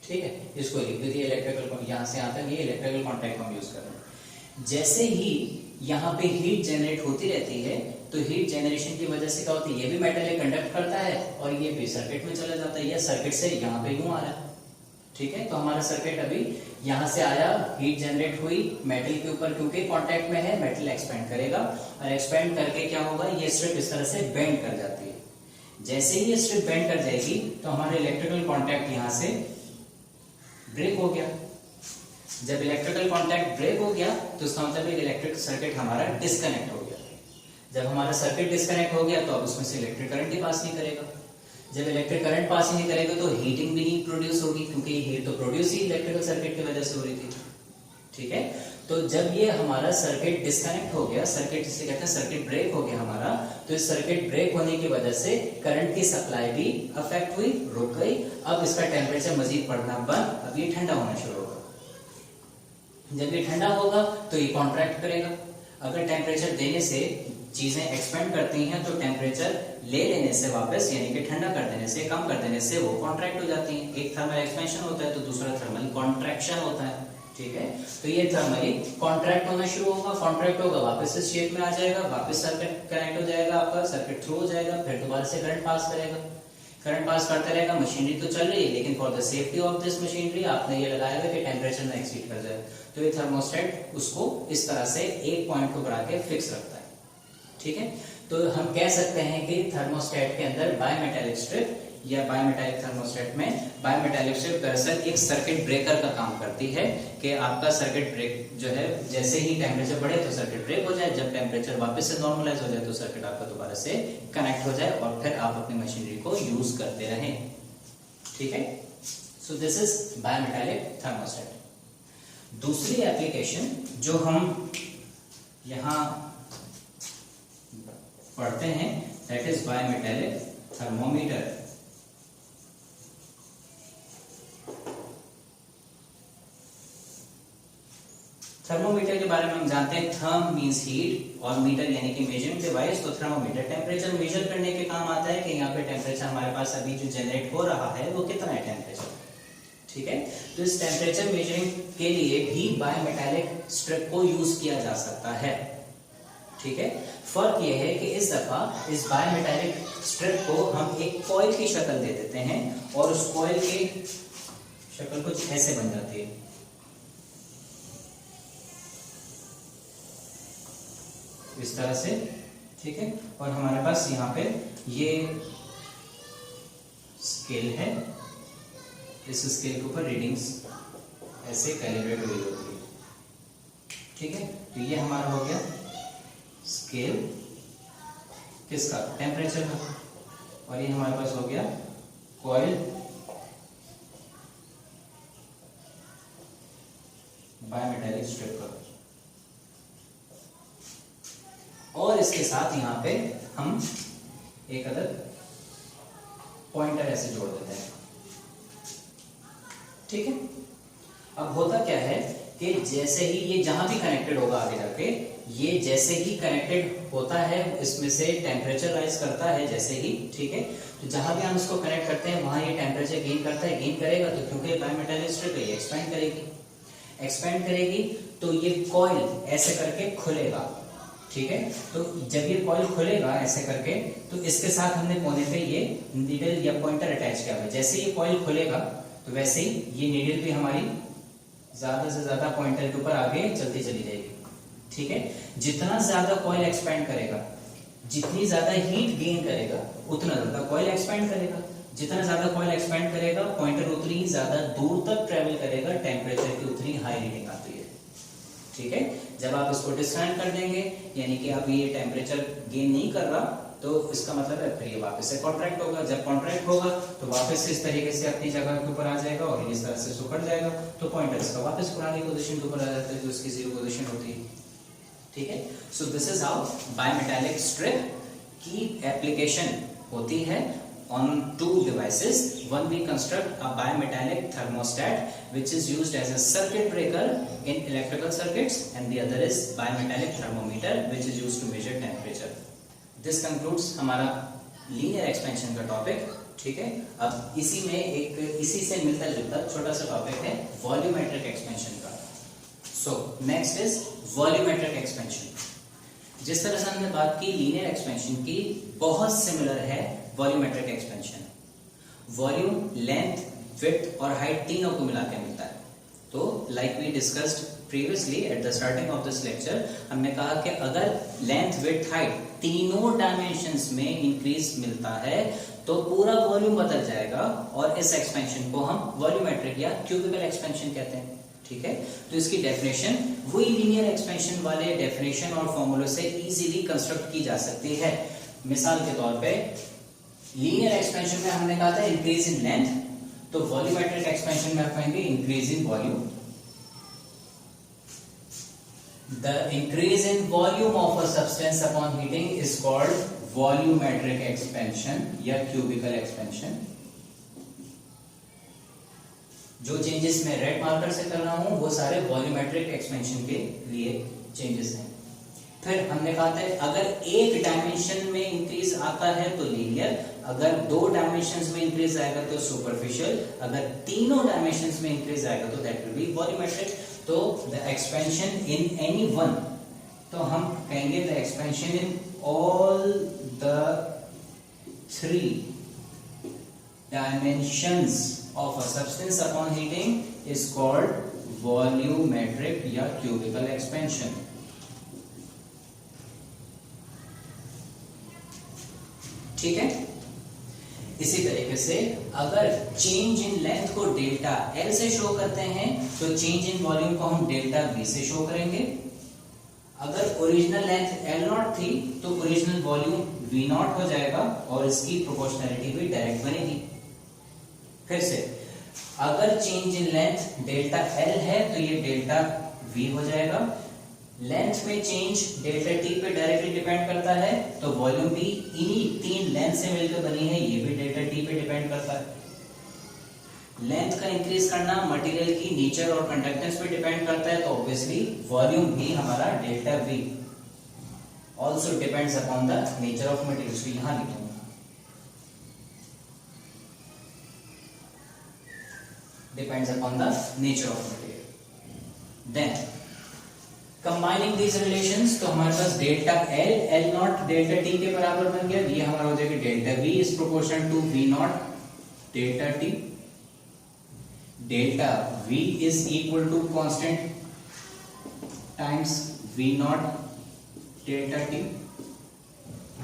ठीक है। इसको लिख दीजिए इलेक्ट्रिकल, यहां से यहां तक ये इलेक्ट्रिकल कॉन्टैक्ट हम यूज कर रहे हैं। जैसे ही यहाँ पे हीट जनरेट होती रहती है तो हीट जनरेशन की वजह से क्या होती है, ये भी मेटल कंडक्ट करता है और ये भी सर्किट में चला जाता है, या सर्किट से यहाँ पे यूं आ रहा है, ठीक है। तो हमारा सर्किट अभी यहाँ से आया, हीट जनरेट हुई मेटल के ऊपर, क्योंकि कॉन्टैक्ट में है, मेटल एक्सपेंड करेगा और एक्सपेंड करके क्या होगा, ये स्ट्रिप इस तरह से बेंड कर जाती है। जैसे ही ये स्ट्रिप बेंड कर जाएगी तो हमारे इलेक्ट्रिकल कॉन्टैक्ट यहाँ से ब्रेक हो गया। जब इलेक्ट्रिकल कॉन्टैक्ट ब्रेक हो गया तो इसका मतलब एक इलेक्ट्रिक सर्किट हमारा डिस्कनेक्ट हो गया। जब हमारा सर्किट डिस्कनेक्ट हो गया तो अब उसमें से इलेक्ट्रिक करंट ही पास नहीं करेगा। जब इलेक्ट्रिक करंट पास ही नहीं करेगा तो हीटिंग भी नहीं प्रोड्यूस होगी, क्योंकि हीट तो प्रोड्यूस ही इलेक्ट्रिकल सर्किट की वजह से हो रही थी, ठीक है। तो जब ये हमारा सर्किट डिस्कनेक्ट हो गया, सर्किट जिसे कहते हैं सर्किट ब्रेक हो गया हमारा, तो इस सर्किट ब्रेक होने की वजह से करंट की सप्लाई भी अफेक्ट हुई, रुक गई। अब इसका टेम्परेचर मजीद बढ़ना बंद, अब ये ठंडा होना शुरू होगा। जब ये ठंडा होगा तो ये कॉन्ट्रैक्ट करेगा। अगर टेम्परेचर देने से चीजें एक्सपेंड करती हैं तो टेम्परेचर ले लेने से वापस, यानी कि ठंडा कर देने से, कम कर देने से वो कॉन्ट्रैक्ट हो जाती हैं। एक थर्मल एक्सपेंशन होता है तो दूसरा थर्मल कॉन्ट्रैक्शन होता है, ठीक है। तो ये थर्मली कॉन्ट्रैक्ट होना शुरू होगा, कॉन्ट्रैक्ट होगा, वापस इस शेप में आ जाएगा, वापस सर्किट कनेक्ट हो जाएगा, आपका सर्किट थ्रू हो जाएगा, फिर दोबारा से करंट पास करेगा, करंट पास करते रहेगा। मशीनरी तो चल रही है, लेकिन for the safety of this machinery आपने ये लगाया हुआ कि टेम्परेचर ना एक्सीड कर जाए, तो ये थर्मोस्टेट उसको इस तरह से एक पॉइंट को बढ़ा के फिक्स रखता है, ठीक है। तो हम कह सकते हैं कि थर्मोस्टेट के अंदर बायमेटालिक स्ट्रिप या बायमेटालिक थर्मोस्टेट में बायमेटालिक स्ट्रिप दरअसल एक सर्किट ब्रेकर का काम करती है कि आपका सर्किट ब्रेक जो है, जैसे ही टेम्परेचर बढ़े तो सर्किट ब्रेक हो जाए, जब टेम्परेचर वापस से नॉर्मलाइज हो जाए तो सर्किट आपका दोबारा से कनेक्ट हो जाए और फिर आप अपनी मशीनरी को यूज करते रहें, ठीक है। So this is bimetallic thermostat. दूसरी एप्लीकेशन जो हम यहां पढ़ते हैं that is bimetallic thermometer. Thermometer के बारे में हम जानते हैं, थर्म मींस हीट और मीटर यानी कि मेजरिंग डिवाइस। तो थर्मोमीटर टेम्परेचर मेजर करने के काम आता है कि यहाँ पे टेम्परेचर हमारे पास अभी जो जनरेट हो रहा है वो कितना है टेम्परेचर, ठीक है। तो इस टेम्परेचर मेजरिंग के लिए भी बायमेटालिक स्ट्रिप को यूज किया जा सकता है, ठीक है। फर्क यह है कि इस दफा इस बायमेटालिक स्ट्रिप को हम एक कॉइल की शक्ल दे देते हैं और उस कॉइल की शक्ल कुछ ऐसे बन जाती है, इस तरह से, ठीक है। और हमारे पास यहाँ पे ये स्केल है, इस स्केल के ऊपर रीडिंग्स ऐसे कैलिब्रेट हुई होती है, ठीक है। तो ये हमारा हो गया स्केल किसका, टेम्परेचर का, और ये हमारे पास हो गया कॉइल बायमेटालिक स्ट्रिप का। और इसके साथ यहाँ पे हम एक अदद पॉइंटर ऐसे जोड़ देते हैं, ठीक है। अब होता क्या है कि जैसे ही ये जहां भी कनेक्टेड होगा आगे जाके, ये जैसे ही कनेक्टेड होता है इसमें से टेम्परेचर राइज करता है जैसे ही, ठीक है। तो जहां भी हम इसको कनेक्ट करते हैं वहां ये टेम्परेचर गेन करता है, गेन करेगा तो क्योंकि बायमेटालिक स्ट्रिप है ये एक्सपेंड करेगी, एक्सपेंड करेगी तो ये कॉइल ऐसे करके खुलेगा, ठीक है। तो जब ये कॉइल खुलेगा ऐसे करके तो इसके साथ हमने कोने पे ये नीडल या पॉइंटर अटैच किया हुआ है। जैसे ये कॉइल खुलेगा तो वैसे ही ये नीडल भी हमारी ज्यादा से ज्यादा पॉइंटर के ऊपर आगे चलती चली जाएगी, ठीक है। जितना ज्यादा कॉइल एक्सपेंड करेगा, जितनी ज्यादा हीट गेन करेगा उतना ज्यादा कॉइल एक्सपेंड करेगा, जितना ज्यादा कॉइल एक्सपेंड करेगा पॉइंटर उतनी ही ज्यादा दूर तक ट्रेवल करेगा, टेम्परेचर की उतनी हाई रीडिंग आती है, ठीक है। जब आप इसको डिस्काउंट कर देंगे यानी कि अब ये टेम्परेचर गेन नहीं कर रहा तो इसका मतलब है फिर ये वापस से कॉन्ट्रैक्ट होगा, जब कॉन्ट्रैक्ट होगा तो वापस इस तरीके से अपनी जगह के ऊपर आ जाएगा और इस तरह से सुकड़ जाएगा, तो पॉइंटर इसका वापस पुरानी पोजीशन के ऊपर आ जाता है जो इसकी जीरो पोजीशन होती है, ठीक है। So this is how bimetallic strip की एप्लीकेशन होती है on two devices. One we construct a bimetallic thermostat which is used as a circuit breaker in electrical circuits, and the other is bimetallic thermometer which is used to measure temperature. This concludes हमारा linear expansion का topic, ठीक है। अब इसी में एक इसी से मिलता जुलता छोटा सा टॉपिक है वॉल्यूमेट्रिक एक्सपेंशन का। सो नेक्स्ट इज वॉल्यूमेट्रिक एक्सपेंशन। जिस तरह से हमने बात की लीनियर एक्सपेंशन की, बहुत सिमिलर है volumetric expansion. Volume, length, width और हाइट तीनों को मिला के मिलता है। तो like we discussed previously at the starting of this lecture, हमने कहा कि अगर लेंथ, विड्थ, हाइट तीनों डायमेंशंस में इंक्रीज मिलता है तो पूरा वॉल्यूम बदल जाएगा और इस एक्सपेंशन को हम वॉल्यूमेट्रिक या क्यूबिकल एक्सपेंशन कहते हैं, ठीक है। तो इसकी डेफिनेशन वही लीनियर एक्सपेंशन वाले डेफिनेशन और फॉर्मूले से इजीली कंस्ट्रक्ट की जा सकती है। मिसाल के तौर पे लीनियर एक्सपेंशन में हमने कहा था इंक्रीज इन लेंथ, तो वॉल्यूमेट्रिक एक्सपेंशन में आप कहेंगे increase in volume. The increase in volume of a substance upon heating is called volumetric expansion या क्यूबिकल एक्सपेंशन। जो चेंजेस मैं रेड मार्कर से कर रहा हूं वो सारे वॉल्यूमेट्रिक एक्सपेंशन के लिए चेंजेस हैं। फिर हमने कहा था अगर एक डायमेंशन में इंक्रीज आता है तो लीनियर, अगर दो डायमेंशंस में इंक्रीज आएगा तो सुपरफिशियल, अगर तीनों डायमेंशंस में इंक्रीज आएगा तो दैट विल बी वॉल्यूमेट्रिक। तो the expansion in any one, तो हम कहेंगे the expansion in all the 3 dimensions of a substance upon heating is called volumetric या cubical expansion। ठीक है। इसी तरीके से अगर चेंज इन लेंथ को डेल्टा एल से शो करते हैं तो चेंज इन वॉल्यूम को हम डेल्टा वी से शो करेंगे। अगर ओरिजिनल लेंथ एल नॉट थी तो ओरिजिनल वॉल्यूम वी नॉट हो जाएगा और इसकी प्रोपोर्शनैलिटी भी डायरेक्ट बनेगी। फिर से अगर change in length delta L है तो ये डेल्टा वी हो जाएगा। लेंथ में चेंज डेल्टा टी पे डायरेक्टली डिपेंड करता है तो वॉल्यूम भी इन्हीं 3 लेंथ से मिलकर बनी है, ये भी डेल्टा टी पे डिपेंड करता है। लेंथ का इंक्रीज करना मटेरियल की नेचर और कंडक्टेंस पे डिपेंड करता है, तो ऑब्वियसली वॉल्यूम भी हमारा delta we also depends upon the nature of material. तो यहां लिखूंगा depends upon the nature of material। Then combining these relations, तो हमारे पास delta L L not delta T के बराबर बन गया। ये हमारा हो जाएगा delta V is proportion to V not delta T. Delta V is equal to constant times V not delta T.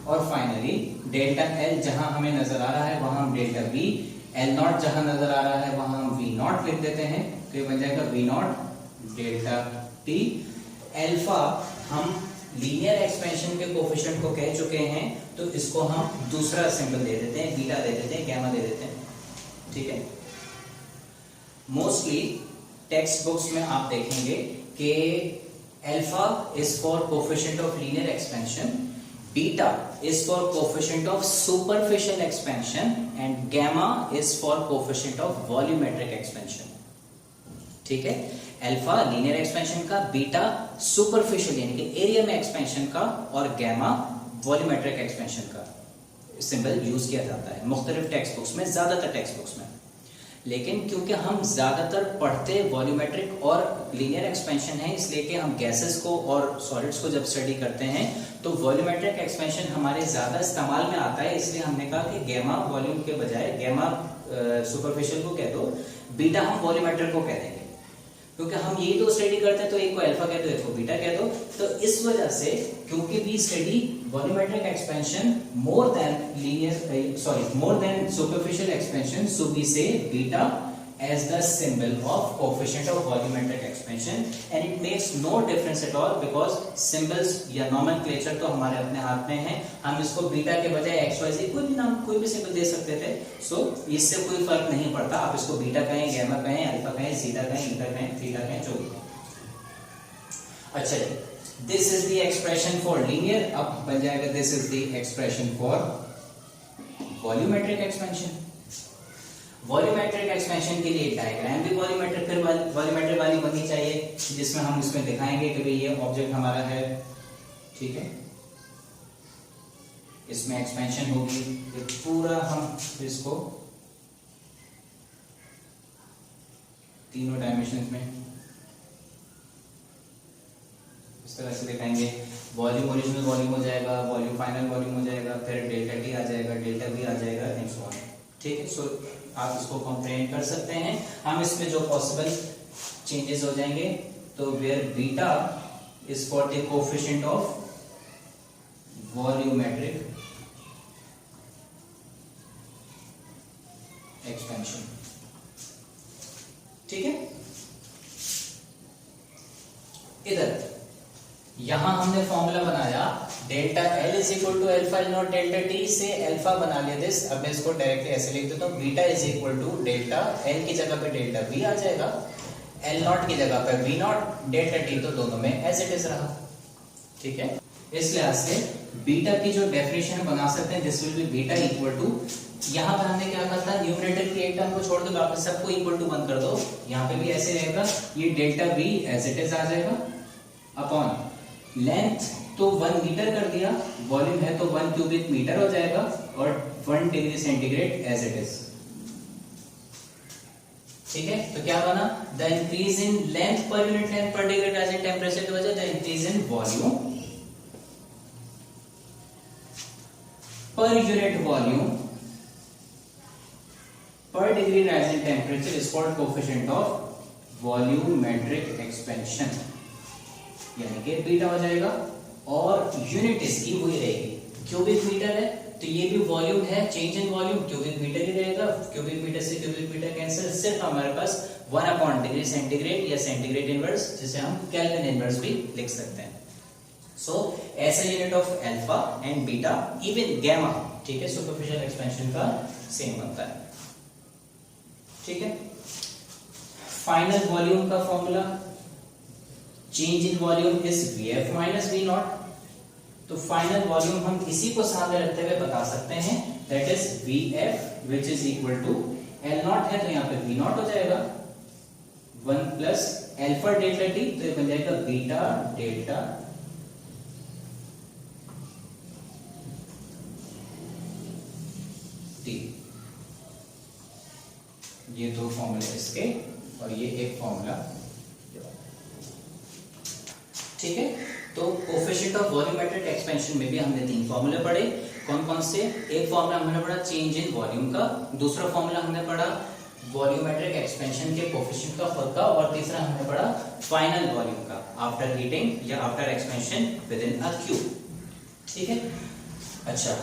और फाइनली डेल्टा एल जहां हमें नजर आ रहा है वहां हम डेल्टा वी, एल नॉट जहां नजर आ रहा है वहां हम वी नॉट लिख देते हैं, तो ये बन जाएगा V not delta T. Alpha हम लीनियर एक्सपेंशन के कोफिशिएंट को कह चुके हैं, तो इसको हम दूसरा सिंबल दे देते हैं, बीटा दे देते हैं, गैमा दे देते हैं। ठीक है। मोस्टली टेक्स्ट बुक्स में आप देखेंगे कि alpha is for coefficient of linear expansion, beta is for coefficient of superficial expansion and gamma is for coefficient of volumetric expansion। ठीक है। अल्फा लीनियर एक्सपेंशन का, बीटा सुपरफिशियल यानी कि एरिया में एक्सपेंशन का, और गैमा वॉल्यूमेट्रिक एक्सपेंशन का symbol use किया जाता है मुख्तलिफ टेक्स्ट बुक्स में, ज्यादातर टेक्स्ट बुक्स में। लेकिन क्योंकि हम ज्यादातर पढ़ते वॉल्यूमेट्रिक और लीनियर एक्सपेंशन है, इसलिए कि हम गैसेस को और सॉलिड्स को जब स्टडी करते हैं तो वॉल्यूमेट्रिक एक्सपेंशन हमारे ज्यादा इस्तेमाल में आता है। इसलिए हमने कहा कि गैमा वॉल्यूम के बजाय गैमा सुपरफिशियल को कह दो, बीटा हम वॉल्यूमेट्रिक को कह देंगे, क्योंकि हम यही तो स्टडी करते हैं, तो एक को अल्फा कह दो, एक को बीटा कह दो। तो इस वजह से क्योंकि we study volumetric expansion more than superficial expansion, so we say beta as the symbol of coefficient of volumetric expansion and it makes no difference at all because symbols या nomenclature तो हमारे अपने हाथ में है। हम इसको बीटा के बजाय XYZ कोई भी नाम, कोई भी सिंबल दे सकते थे, सो इससे कोई फर्क नहीं पड़ता। आप इसको बीटा कहें, गैमा कहें, अल्फा कहें, जीटा कहें, ईटा कहें, थीटा कहें, जो भी कहें। अच्छा जी, this is the expression for linear. अब बन जाएगा this is the expression for volumetric expansion. Volumetric expansion के लिए डायग्राम भी वॉल्यूमेट्रिक वाली बननी चाहिए, जिसमें हम इसमें दिखाएंगे कि भाई ये ऑब्जेक्ट हमारा है, ठीक है, इसमें एक्सपेंशन होगी, ये पूरा हम इसको तीनों डायमेंशन में इस तरह से दिखाएंगे। वॉल्यूम ओरिजिनल वॉल्यूम हो जाएगा, वॉल्यूम फाइनल वॉल्यूम हो जाएगा, फिर डेल्टा टी आ जाएगा, डेल्टा वी आ जाएगा, एंड सो ऑन। ठीक है। सो आप इसको कॉम्प्रिहेंड कर सकते हैं। हम इसमें जो पॉसिबल चेंजेस हो जाएंगे, तो where beta is for the coefficient of volumetric expansion. ठीक है। इधर यहां हमने फॉर्मूला बनाया delta L is equal to alpha L not delta T, से अल्फा बना लिया दिस। अब मैं इसको डायरेक्टली ऐसे लिख देता हूं, beta is equal to delta L की जगह पे डेल्टा वी आ जाएगा, एल नॉट की जगह पे वी नॉट, डेल्टा टी तो दोनों में एज इट इज रहा। ठीक है। इस लिहाज से बीटा की जो डेफिनेशन बना सकते हैं, this will be beta equal to, यहां पर हमने क्या कहा था, न्यूमरेटर की एक टर्म को छोड़ दो, बाकी सबको इक्वल टू 1 कर दो। यहां पे भी ऐसे रहेगा, ये delta V as it is आ जाएगा अपॉन लेंथ तो 1 मीटर कर दिया, वॉल्यूम है तो 1 क्यूबिक मीटर हो जाएगा, और 1 degree centigrade as it is. ठीक है, तो क्या बना, the increase in length per unit length per degree rising temperature की वजह the increase in volume per unit volume per degree rising temperature is called coefficient of volumetric expansion, यानी कि beta हो जाएगा। और यूनिट इसकी वही रहेगी, क्यूबिक मीटर है तो ये भी वॉल्यूम है, change in volume cubic metre ही रहेगा, क्यूबिक मीटर से क्यूबिक मीटर कैंसिल, सिर्फ हमारे पास 1/डिग्री सेंटीग्रेड या सेंटीग्रेड इनवर्स, जिसे हम केल्विन इनवर्स भी लिख सकते हैं। सो ऐसा unit of alpha and beta even gamma, ठीक है, सुपरफिशियल एक्सपेंशन का सेम बनता है। ठीक है, फाइनल वॉल्यूम का formula, change in volume is Vf minus V naught. तो फाइनल वॉल्यूम हम इसी को सामने रखते हुए बता सकते हैं, that is Vf which is equal to L naught है तो यहाँ पे V नॉट हो जाएगा 1 प्लस अल्फा डेल्टा टी, तो ये बन जाएगा बीटा डेल्टा टी। ये दो फॉर्मूले इसके और ये एक फॉर्मूला, ठीक है। तो कोएफिशिएंट ऑफ वॉल्यूमेट्रिक एक्सपेंशन में भी हमने 3 फॉर्मूले पढ़े। कौन कौन से? एक फॉर्मूला हमने पढ़ा चेंज इन वॉल्यूम का, दूसरा फॉर्मूला हमने पढ़ा वॉल्यूमेट्रिक एक्सपेंशन के कोएफिशिएंट का खुद का, और तीसरा हमने पढ़ा फाइनल वॉल्यूम का आफ्टर हीटिंग या after expansion with in a cube. ठीक है, अच्छा,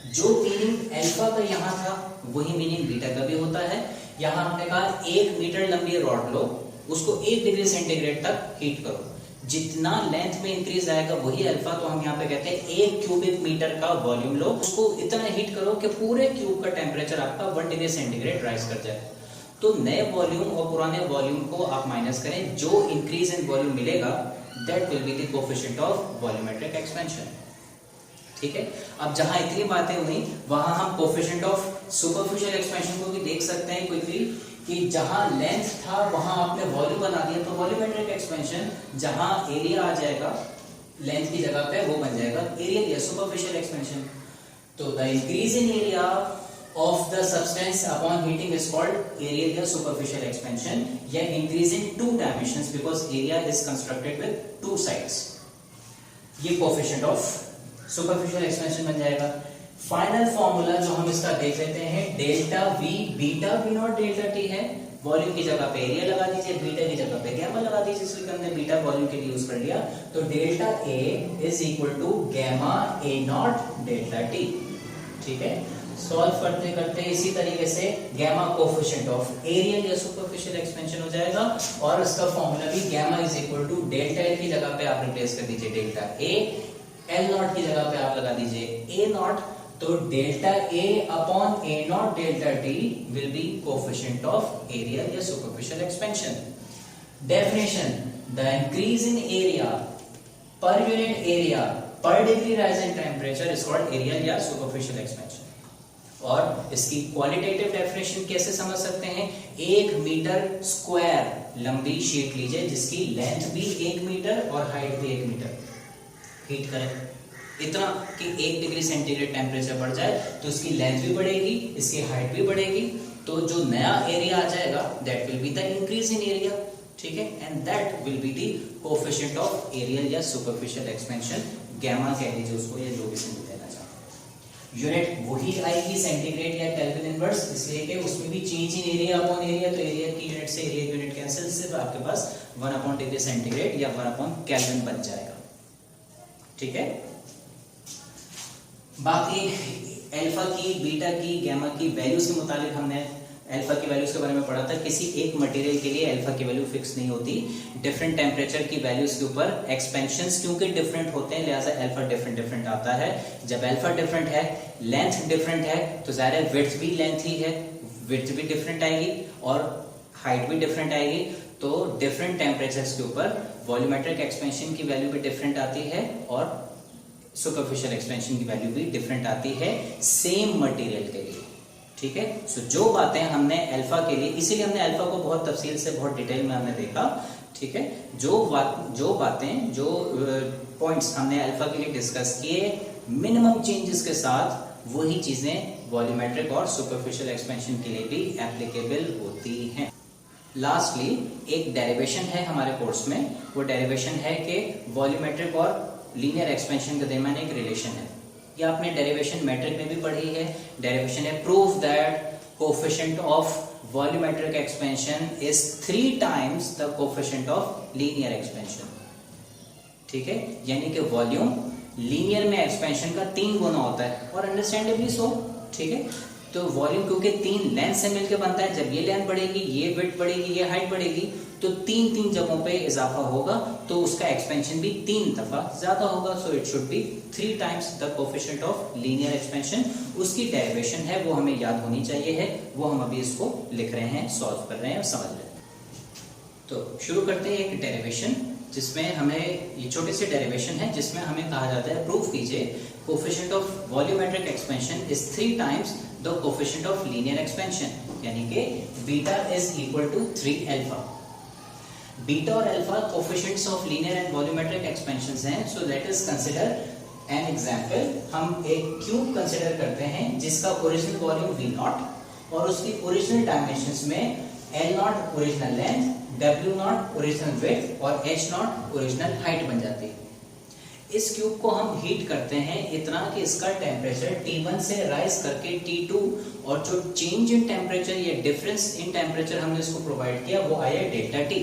जो मीनिंग अल्फा का यहाँ था वही मीनिंग बीटा का भी होता है। यहाँ हमने कहा 1 मीटर लंबी रॉड लो, उसको 1 डिग्री सेंटीग्रेड तक हीट करो, जितना लेंथ में इंक्रीज आएगा वही अल्फा। तो हम यहाँ पे कहते हैं 1 क्यूबिक मीटर का वॉल्यूम लो, उसको इतना हीट करो कि पूरे क्यूब का टेम्परेचर आपका 1 डिग्री सेंटीग्रेड राइज कर जाए। तो नए वॉल्यूम और पुराने वॉल्यूम को आप माइनस करें, जो इंक्रीज इन वॉल्यूम मिलेगा that will be the coefficient of volumetric expansion. ठीक है, अब जहां इतनी बातें हुई वहां हम कोएफिशिएंट ऑफ सुपरफिशियल एक्सपेंशन को भी देख सकते हैं क्विकली, कि जहां लेंथ था वहां आपने वॉल्यूम बना दिया, तो वॉल्यूमेट्रिक एक्सपेंशन जहां एरिया आ जाएगा लेंथ की जगह पे वो बन जाएगा एरिया या सुपरफिशियल एक्सपेंशन। तो the increase in area of the substance upon heating is called area या सुपरफिशियल एक्सपेंशन, या increase in 2 dimensions because area is constructed with 2 sides. ये कोएफिशिएंट ऑफ सुपरफिशियल एक्सपेंशन बन जाएगा। फाइनल फॉर्मूला जो हम इसका देख लेते हैं, delta V beta V not delta T है। वॉल्यूम की जगह पे एरिया लगा दीजिए, बीटा की जगह पे गामा लगा दीजिए, इसलिए हमने बीटा वॉल्यूम के लिए यूज कर लिया। तो delta A is equal to gamma A not delta T। ठीक है, सॉल्व करते करते इसी तरीके से गामा कोएफिशिएंट ऑफ एरिया या सुपरफिशियल एक्सपेंशन हो जाएगा, और इसका फॉर्मूला भी gamma is equal to delta L की जगह पे आप रिप्लेस कर दीजिए डेल्टा A, L नॉट की जगह पे आप लगा दीजिए A नॉट। तो delta A upon A not delta T will be coefficient of area या superficial expansion. Definition, the increase in area per unit area per degree rise in temperature is called area या superficial expansion. और इसकी qualitative definition कैसे समझ सकते हैं? 1 metre square लंबी sheet लीजिए जिसकी लेंथ भी 1 मीटर और हाइट भी 1 मीटर, हीट करें इतना कि 1 डिग्री सेंटीग्रेड टेम्परेचर बढ़ जाए तो इसकी लेंथ भी बढ़ेगी, इसकी हाइट भी बढ़ेगी, तो जो नया एरिया आ जाएगा that will be the increase in area. ठीक है, and that will be the coefficient of area या सुपरफिशियल एक्सपेंशन, गामा कह लीजिए उसको, या जो भी सिंबल देना चाहते हैं। यूनिट वही आएगी सेंटीग्रेड या केल्विन इनवर्स, इसलिए कि उसमें भी change in area upon area, तो एरिया की यूनिट से एरिया यूनिट कैंसिल, सिर्फ आपके पास 1 डिग्री सेंटीग्रेड या 1 केल्विन बच जाएगा। ठीक है, बाकी अल्फा की, बीटा की, गामा की वैल्यूज के मुताबिक हमने अल्फा की वैल्यूज के बारे में पढ़ा था। किसी एक मटेरियल के लिए अल्फा की वैल्यू फिक्स नहीं होती, डिफरेंट टेम्परेचर की वैल्यूज के ऊपर एक्सपेंशंस क्योंकि डिफरेंट होते हैं, लिहाजा अल्फा डिफरेंट आता है। जब अल्फा डिफरेंट है, लेंथ डिफरेंट है, तो ज़ाहिर है विड्थ भी लेंथ ही है, विड्थ भी डिफरेंट आएगी और हाइट भी डिफरेंट आएगी। तो डिफरेंट टेम्परेचर्स के ऊपर वॉल्यूमेट्रिक एक्सपेंशन की वैल्यू भी डिफरेंट आती है और सुपरफिशियल एक्सपेंशन की वैल्यू भी डिफरेंट आती है सेम मटेरियल के लिए। ठीक है, सो जो बातें हमने अल्फा के लिए, इसीलिए हमने अल्फा को बहुत तफसील से, बहुत डिटेल में हमने देखा। ठीक है, जो बातें, जो पॉइंट्स हमने अल्फा के लिए डिस्कस किए, मिनिमम चेंजेस के साथ वही चीजें वॉल्यूमेट्रिक और सुपरफिशियल एक्सपेंशन के लिए भी एप्लीकेबल होती हैं। लास्टली एक डेरिवेशन है हमारे कोर्स में, वो डेरिवेशन है कि वॉल्यूमेट्रिक और लीनियर एक्सपेंशन के दरमियान एक रिलेशन है। ये आपने डेरिवेशन मैट्रिक में भी पढ़ी है। डेरिवेशन है prove that coefficient of volumetric expansion is 3 times the coefficient of linear expansion. ठीक है, यानी कि वॉल्यूम लीनियर में एक्सपेंशन का 3 गुना होता है, और अंडरस्टैंडेबली सो। ठीक है, तो वॉल्यूम क्योंकि 3 लेंथ से मिलकर बनता है, जब ये लेंथ बढ़ेगी, ये विड्थ बढ़ेगी, ये हाइट बढ़ेगी, तो 3 जगहों पे इजाफा होगा, तो उसका एक्सपेंशन भी 3 दफा ज्यादा होगा। So it should be 3 times the coefficient of linear expansion. उसकी डेरिवेशन है, वो हमें याद होनी चाहिए है, वो हम अभी इसको लिख रहे हैं, सॉल्व कर रहे हैं और समझ रहे हैं। तो शुरू करते हैं एक डेरिवेशन जिसमें हमें, ये छोटे से डेरिवेशन है जिसमें हमें कहा जाता है प्रूव कीजिए coefficient of volumetric expansion is 3 times the coefficient of linear expansion, यानी कि beta is equal to 3 alpha. Beta और alpha coefficients of linear and volumetric expansions हैं। So let us consider an example. हम एक cube consider करते हैं जिसका original volume v0 और उसकी ओरिजिनल डायमेंशंस में L0 original length, W0 original width और H0 ओरिजिनल हाइट बन जाती है। इस क्यूब को हम हीट करते हैं इतना कि इसका टेम्परेचर T1 से राइज करके T2, और जो चेंज इन टेम्परेचर या डिफरेंस इन टेम्परेचर हमने इसको प्रोवाइड किया वो आया डेल्टा T।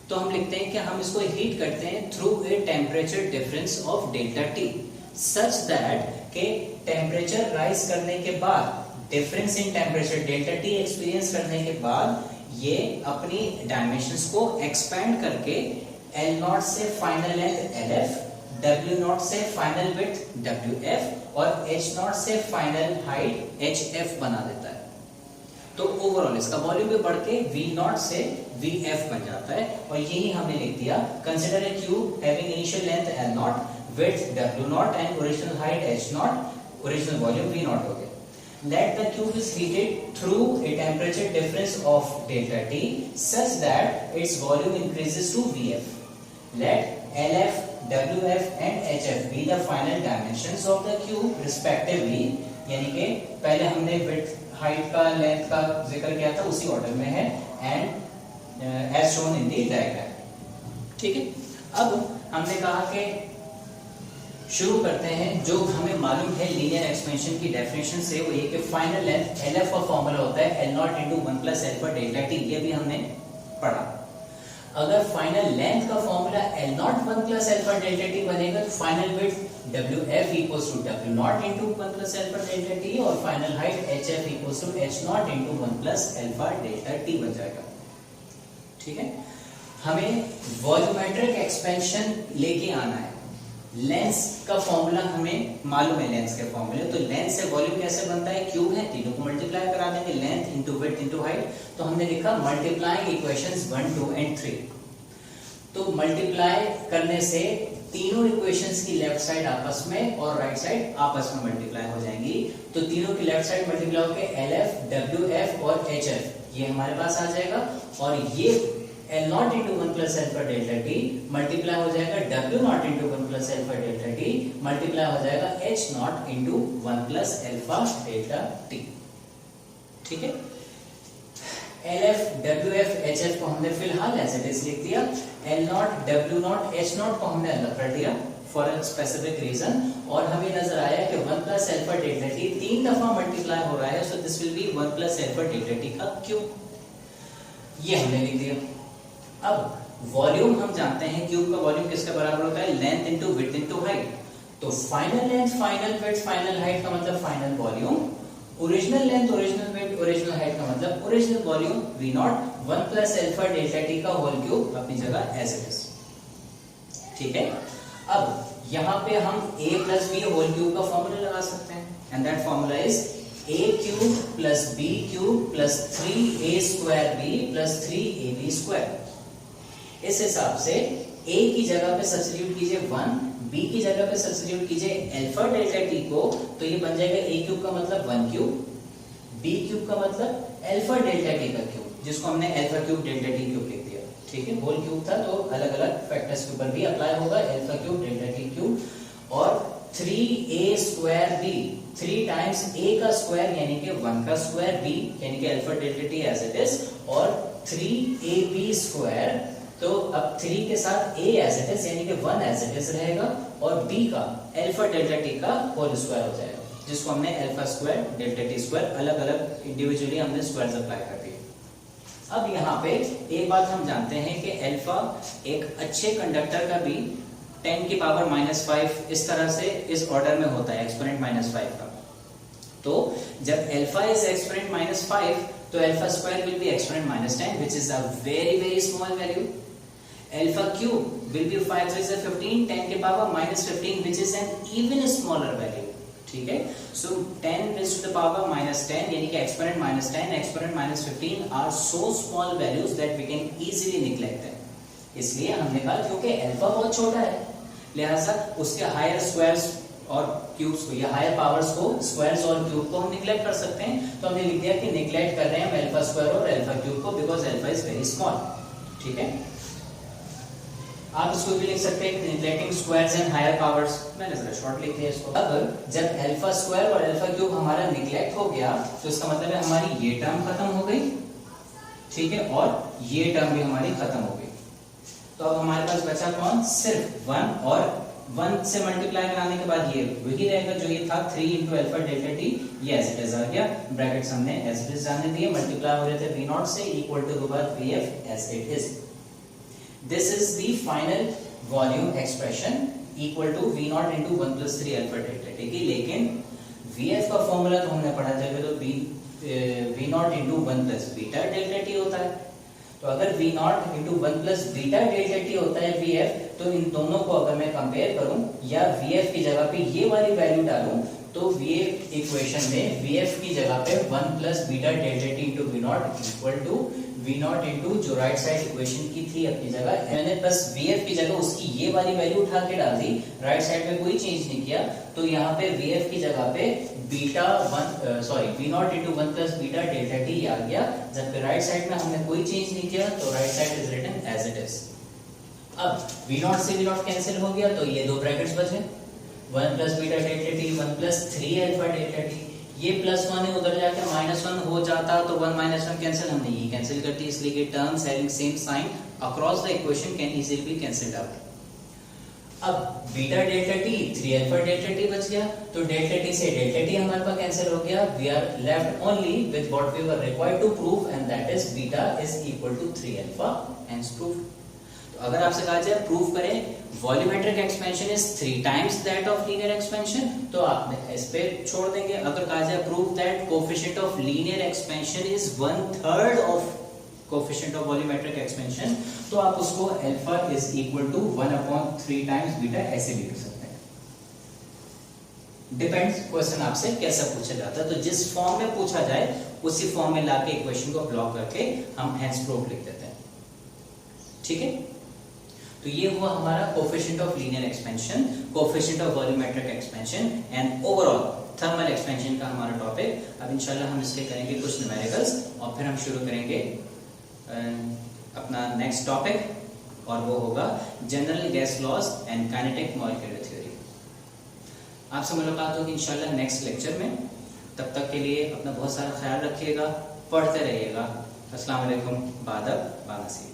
तो हम लिखते हैं कि हम इसको हीट करते हैं through a temperature difference of delta T such that के टेम्परेचर राइज करने के बाद, difference in temperature delta T experience करने के बाद, ये अपनी डायमेंशंस को एक्सपेंड करके L0 से फाइनल लेंथ LF, W0 से फाइनल विड्थ WF और H0 से फाइनल हाइट HF बना देता है। तो ओवरऑल इसका वॉल्यूम भी बढ़ के V0 से VF बन जाता है, और यही हमने लिख दिया। Consider a cube having initial length L0, width W0 and original height H0, original volume V0 हो गया। Let the cube is heated through a temperature difference of delta T such that its volume increases to VF. Let LF, WF and HF be the final dimensions of the cube respectively. यानी कि पहले हमने width, height का, length का जिक्र किया था, उसी ऑर्डर में है, and as shown in the diagram. ठीक है, अब हमने कहा कि शुरू करते हैं। जो हमें मालूम है लीनियर एक्सपेंशन की डेफिनेशन से, वो ये कि फाइनल लेंथ LF का फॉर्मूला होता है L0 into 1 plus alpha delta T। ये भी हमने पढ़ा। अगर फाइनल लेंथ का formula L0 1 plus alpha delta T बनेगा, तो final width WF equals to W0 into 1 plus alpha delta T और final height HF equals to H0 into 1 plus alpha delta T बन जाएगा। ठीक है, हमें वॉल्यूमेट्रिक एक्सपेंशन लेके आना है। लेंस का फॉर्मूला हमें मालूम है, लेंस के फॉर्मूले। तो लेंस से वॉल्यूम कैसे बनता है? क्यूब है, तीनों को मल्टीप्लाई करा देंगे, length into width into height. तो हमने लिखा मल्टीप्लाइंग इक्वेशंस 1, 2 एंड 3। तो मल्टीप्लाई करने से तीनों इक्वेशंस की लेफ्ट साइड आपस में और राइट साइड आपस में मल्टीप्लाई हो जाएंगी। तो तीनों की लेफ्ट साइड मल्टीप्लाई होकर LF, WF और HF ये हमारे पास आ जाएगा, और ये L0 into 1 plus alpha delta T multiply हो जाएगा W0 into 1 plus alpha delta T multiply हो जाएगा H0 into 1 plus alpha delta T। ठीक है, LF, WF, HF को हमने फिलहाल एज इट इज लिख दिया। L0, W0, H0 को हमने अलग कर दिया फॉर अ स्पेसिफिक रीजन, और हमें नजर आया कि 1 plus अल्फा डेल्टा T 3 दफा मल्टीप्लाई हो रहा है। So this will B 1 plus alpha delta T का क्यूब। ये हमने लिख दिया। अब वॉल्यूम हम जानते हैं, क्यूब का वॉल्यूम किसके बराबर होता है? Length into width into height. तो final length, final width, final height का मतलब final volume. Original length, original width, original height का मतलब original volume V0 1 plus alpha delta T का होल क्यूब अपनी जगह एज इट इज। ठीक है, अब यहाँ पे हम A plus B whole cube का फॉर्मूला लगा सकते हैं, and that formula is A cube plus B cube plus 3A square B plus 3AB square. इस हिसाब से A की जगह पे सब्स्टिट्यूट कीजिए 1, B की जगह पे सब्स्टिट्यूट कीजिए अल्फा डेल्टा T को, तो ये बन जाएगा A क्यूब का मतलब 1 क्यूब, B क्यूब का मतलब अल्फा डेल्टा T का क्यूब, जिसको हमने alpha cube delta T cube लिख दिया। ठीक है, होल क्यूब था तो अलग अलग फैक्टर्स के ऊपर भी अप्लाई होगा, alpha cube delta T cube. और 3A square B, 3 times A का स्क्वायर यानी कि 1 का स्क्वायर B यानी कि alpha delta T as it is, और 3ab स्क्वायर, तो अब 3 के साथ a एज इट इज यानी कि 1 एज इट इज रहेगा और b का अल्फा डेल्टा t का होल स्क्वायर हो जाएगा, जिसको हमने alpha square delta t square अलग अलग इंडिविजुअली हमने स्क्वायर्स अप्लाई कर दिए। अब यहाँ पे एक बात हम जानते हैं कि अल्फा एक अच्छे कंडक्टर का भी 10 की पावर -5 इस तरह से इस ऑर्डर में होता है, एक्सपोनेंट -5 का। तो जब अल्फा इज एक्सपोनेंट -5 तो alpha square will be exponent -10 which is a very small value. Alpha cube will be 5 3 15, 10 की power -15 which is an even smaller value. ठीक है, सो 10 raised to the power -10 यानी कि exponent -10 exponent -15 are so small values that we can easily neglect them. इसलिए हमने कहा क्योंकि alpha बहुत छोटा है, लिहाजा उसके हायर स्क्वायर्स और क्यूब्स को या हायर पावर्स को, स्क्वायर्स और क्यूब को हम निग्लेक्ट कर सकते हैं। तो हमने लिख दिया कि निग्लेक्ट कर रहे हैं हम अल्फा स्क्वायर और अल्फा क्यूब को, because alpha is very small. ठीक है, आप इसको भी लिख सकते हैं neglecting squares and higher powers. मैंने जरा शॉर्ट लिख दिया इसको। अब जब अल्फा स्क्वायर और अल्फा क्यूब हमारा निग्लेक्ट हो गया तो इसका मतलब है हमारी ये टर्म खत्म हो गई, ठीक है, और ये टर्म भी हमारी खत्म हो गई। तो अब हमारे पास बचा कौन? सिर्फ 1, और 1 से मल्टीप्लाई कराने के बाद ये वही रहेगा जो ये था 3 into अल्फा डेल्टा टी, ये एज इट इज आ गया, ब्रैकेट्स हमने एज इट इज जाने दिए, मल्टीप्लाई हो रहे थे v नॉट से, इक्वल टू के बाद vf as it is. This is the final volume expression equal to V naught into 1 plus 3 alpha delta t की, लेकिन VF का फॉर्मूला तो हमने पढ़ा था कि तो V naught into 1 plus beta delta t होता है। तो अगर V naught into 1 plus beta delta t होता है VF, तो इन दोनों को अगर मैं कंपेयर करूं या VF की जगह पे ये वाली वैल्यू डालूं तो VF इक्वेशन में VF की जगह पे 1 plus beta delta t into V naught equal to V naught into जो राइट साइड इक्वेशन की थी अपनी जगह, मैंने बस VF की जगह उसकी ये वाली वैल्यू उठा के डाल दी, राइट साइड में कोई चेंज नहीं किया। तो यहाँ पे VF की जगह पे beta V naught into 1 plus beta delta t आ गया, जबकि राइट साइड में हमने कोई चेंज नहीं किया, तो right side is written as it is. अब V naught से V naught कैंसिल हो गया, तो ये दो ब्रैकेट्स बचे, 1 plus beta delta t 1 plus 3 alpha delta t, ये +1 है उधर जाके -1 हो जाता, तो 1 -1 कैंसिल, हमने ये कैंसिल कर दी, इसलिए कि terms having same sign across the equation can easily be cancelled out. अब beta delta t 3 alpha delta t बच गया, तो डेल्टा t से डेल्टा t हमारे पास कैंसिल हो गया, we are left only with what we were required to prove and that is beta is equal to 3 alpha, hence proof. तो अगर आपसे कहा जाए प्रूव करें volumetric expansion is 3 times that of linear expansion, तो आप इस पे छोड़ देंगे। अगर कहा जाए prove that coefficient of linear expansion is 1/3 of coefficient of volumetric expansion, तो आप उसको alpha is equal to 1/3 times beta ऐसे भी लिख सकते हैं। डिपेंड्स क्वेश्चन आपसे कैसा पूछा जाता है, तो जिस फॉर्म में पूछा जाए उसी फॉर्म में लाके इक्वेशन को ब्लॉक करके हम हेंस प्रूफ लिख देते हैं। ठीक है, तो ये हुआ हमारा coefficient of linear expansion, coefficient of volumetric expansion and overall thermal expansion का हमारा टॉपिक। अब इंशाल्लाह हम इसके करेंगे कुछ न्यूमेरिकल्स और फिर हम शुरू करेंगे अपना नेक्स्ट टॉपिक, और वो होगा general gas laws and kinetic molecular theory. आपसे मुलाकात होगी इंशाल्लाह नेक्स्ट लेक्चर में। तब तक के लिए अपना बहुत सारा ख्याल रखिएगा, पढ़ते रहिएगा। अस्सलाम वालेकुम, बादब बानसी।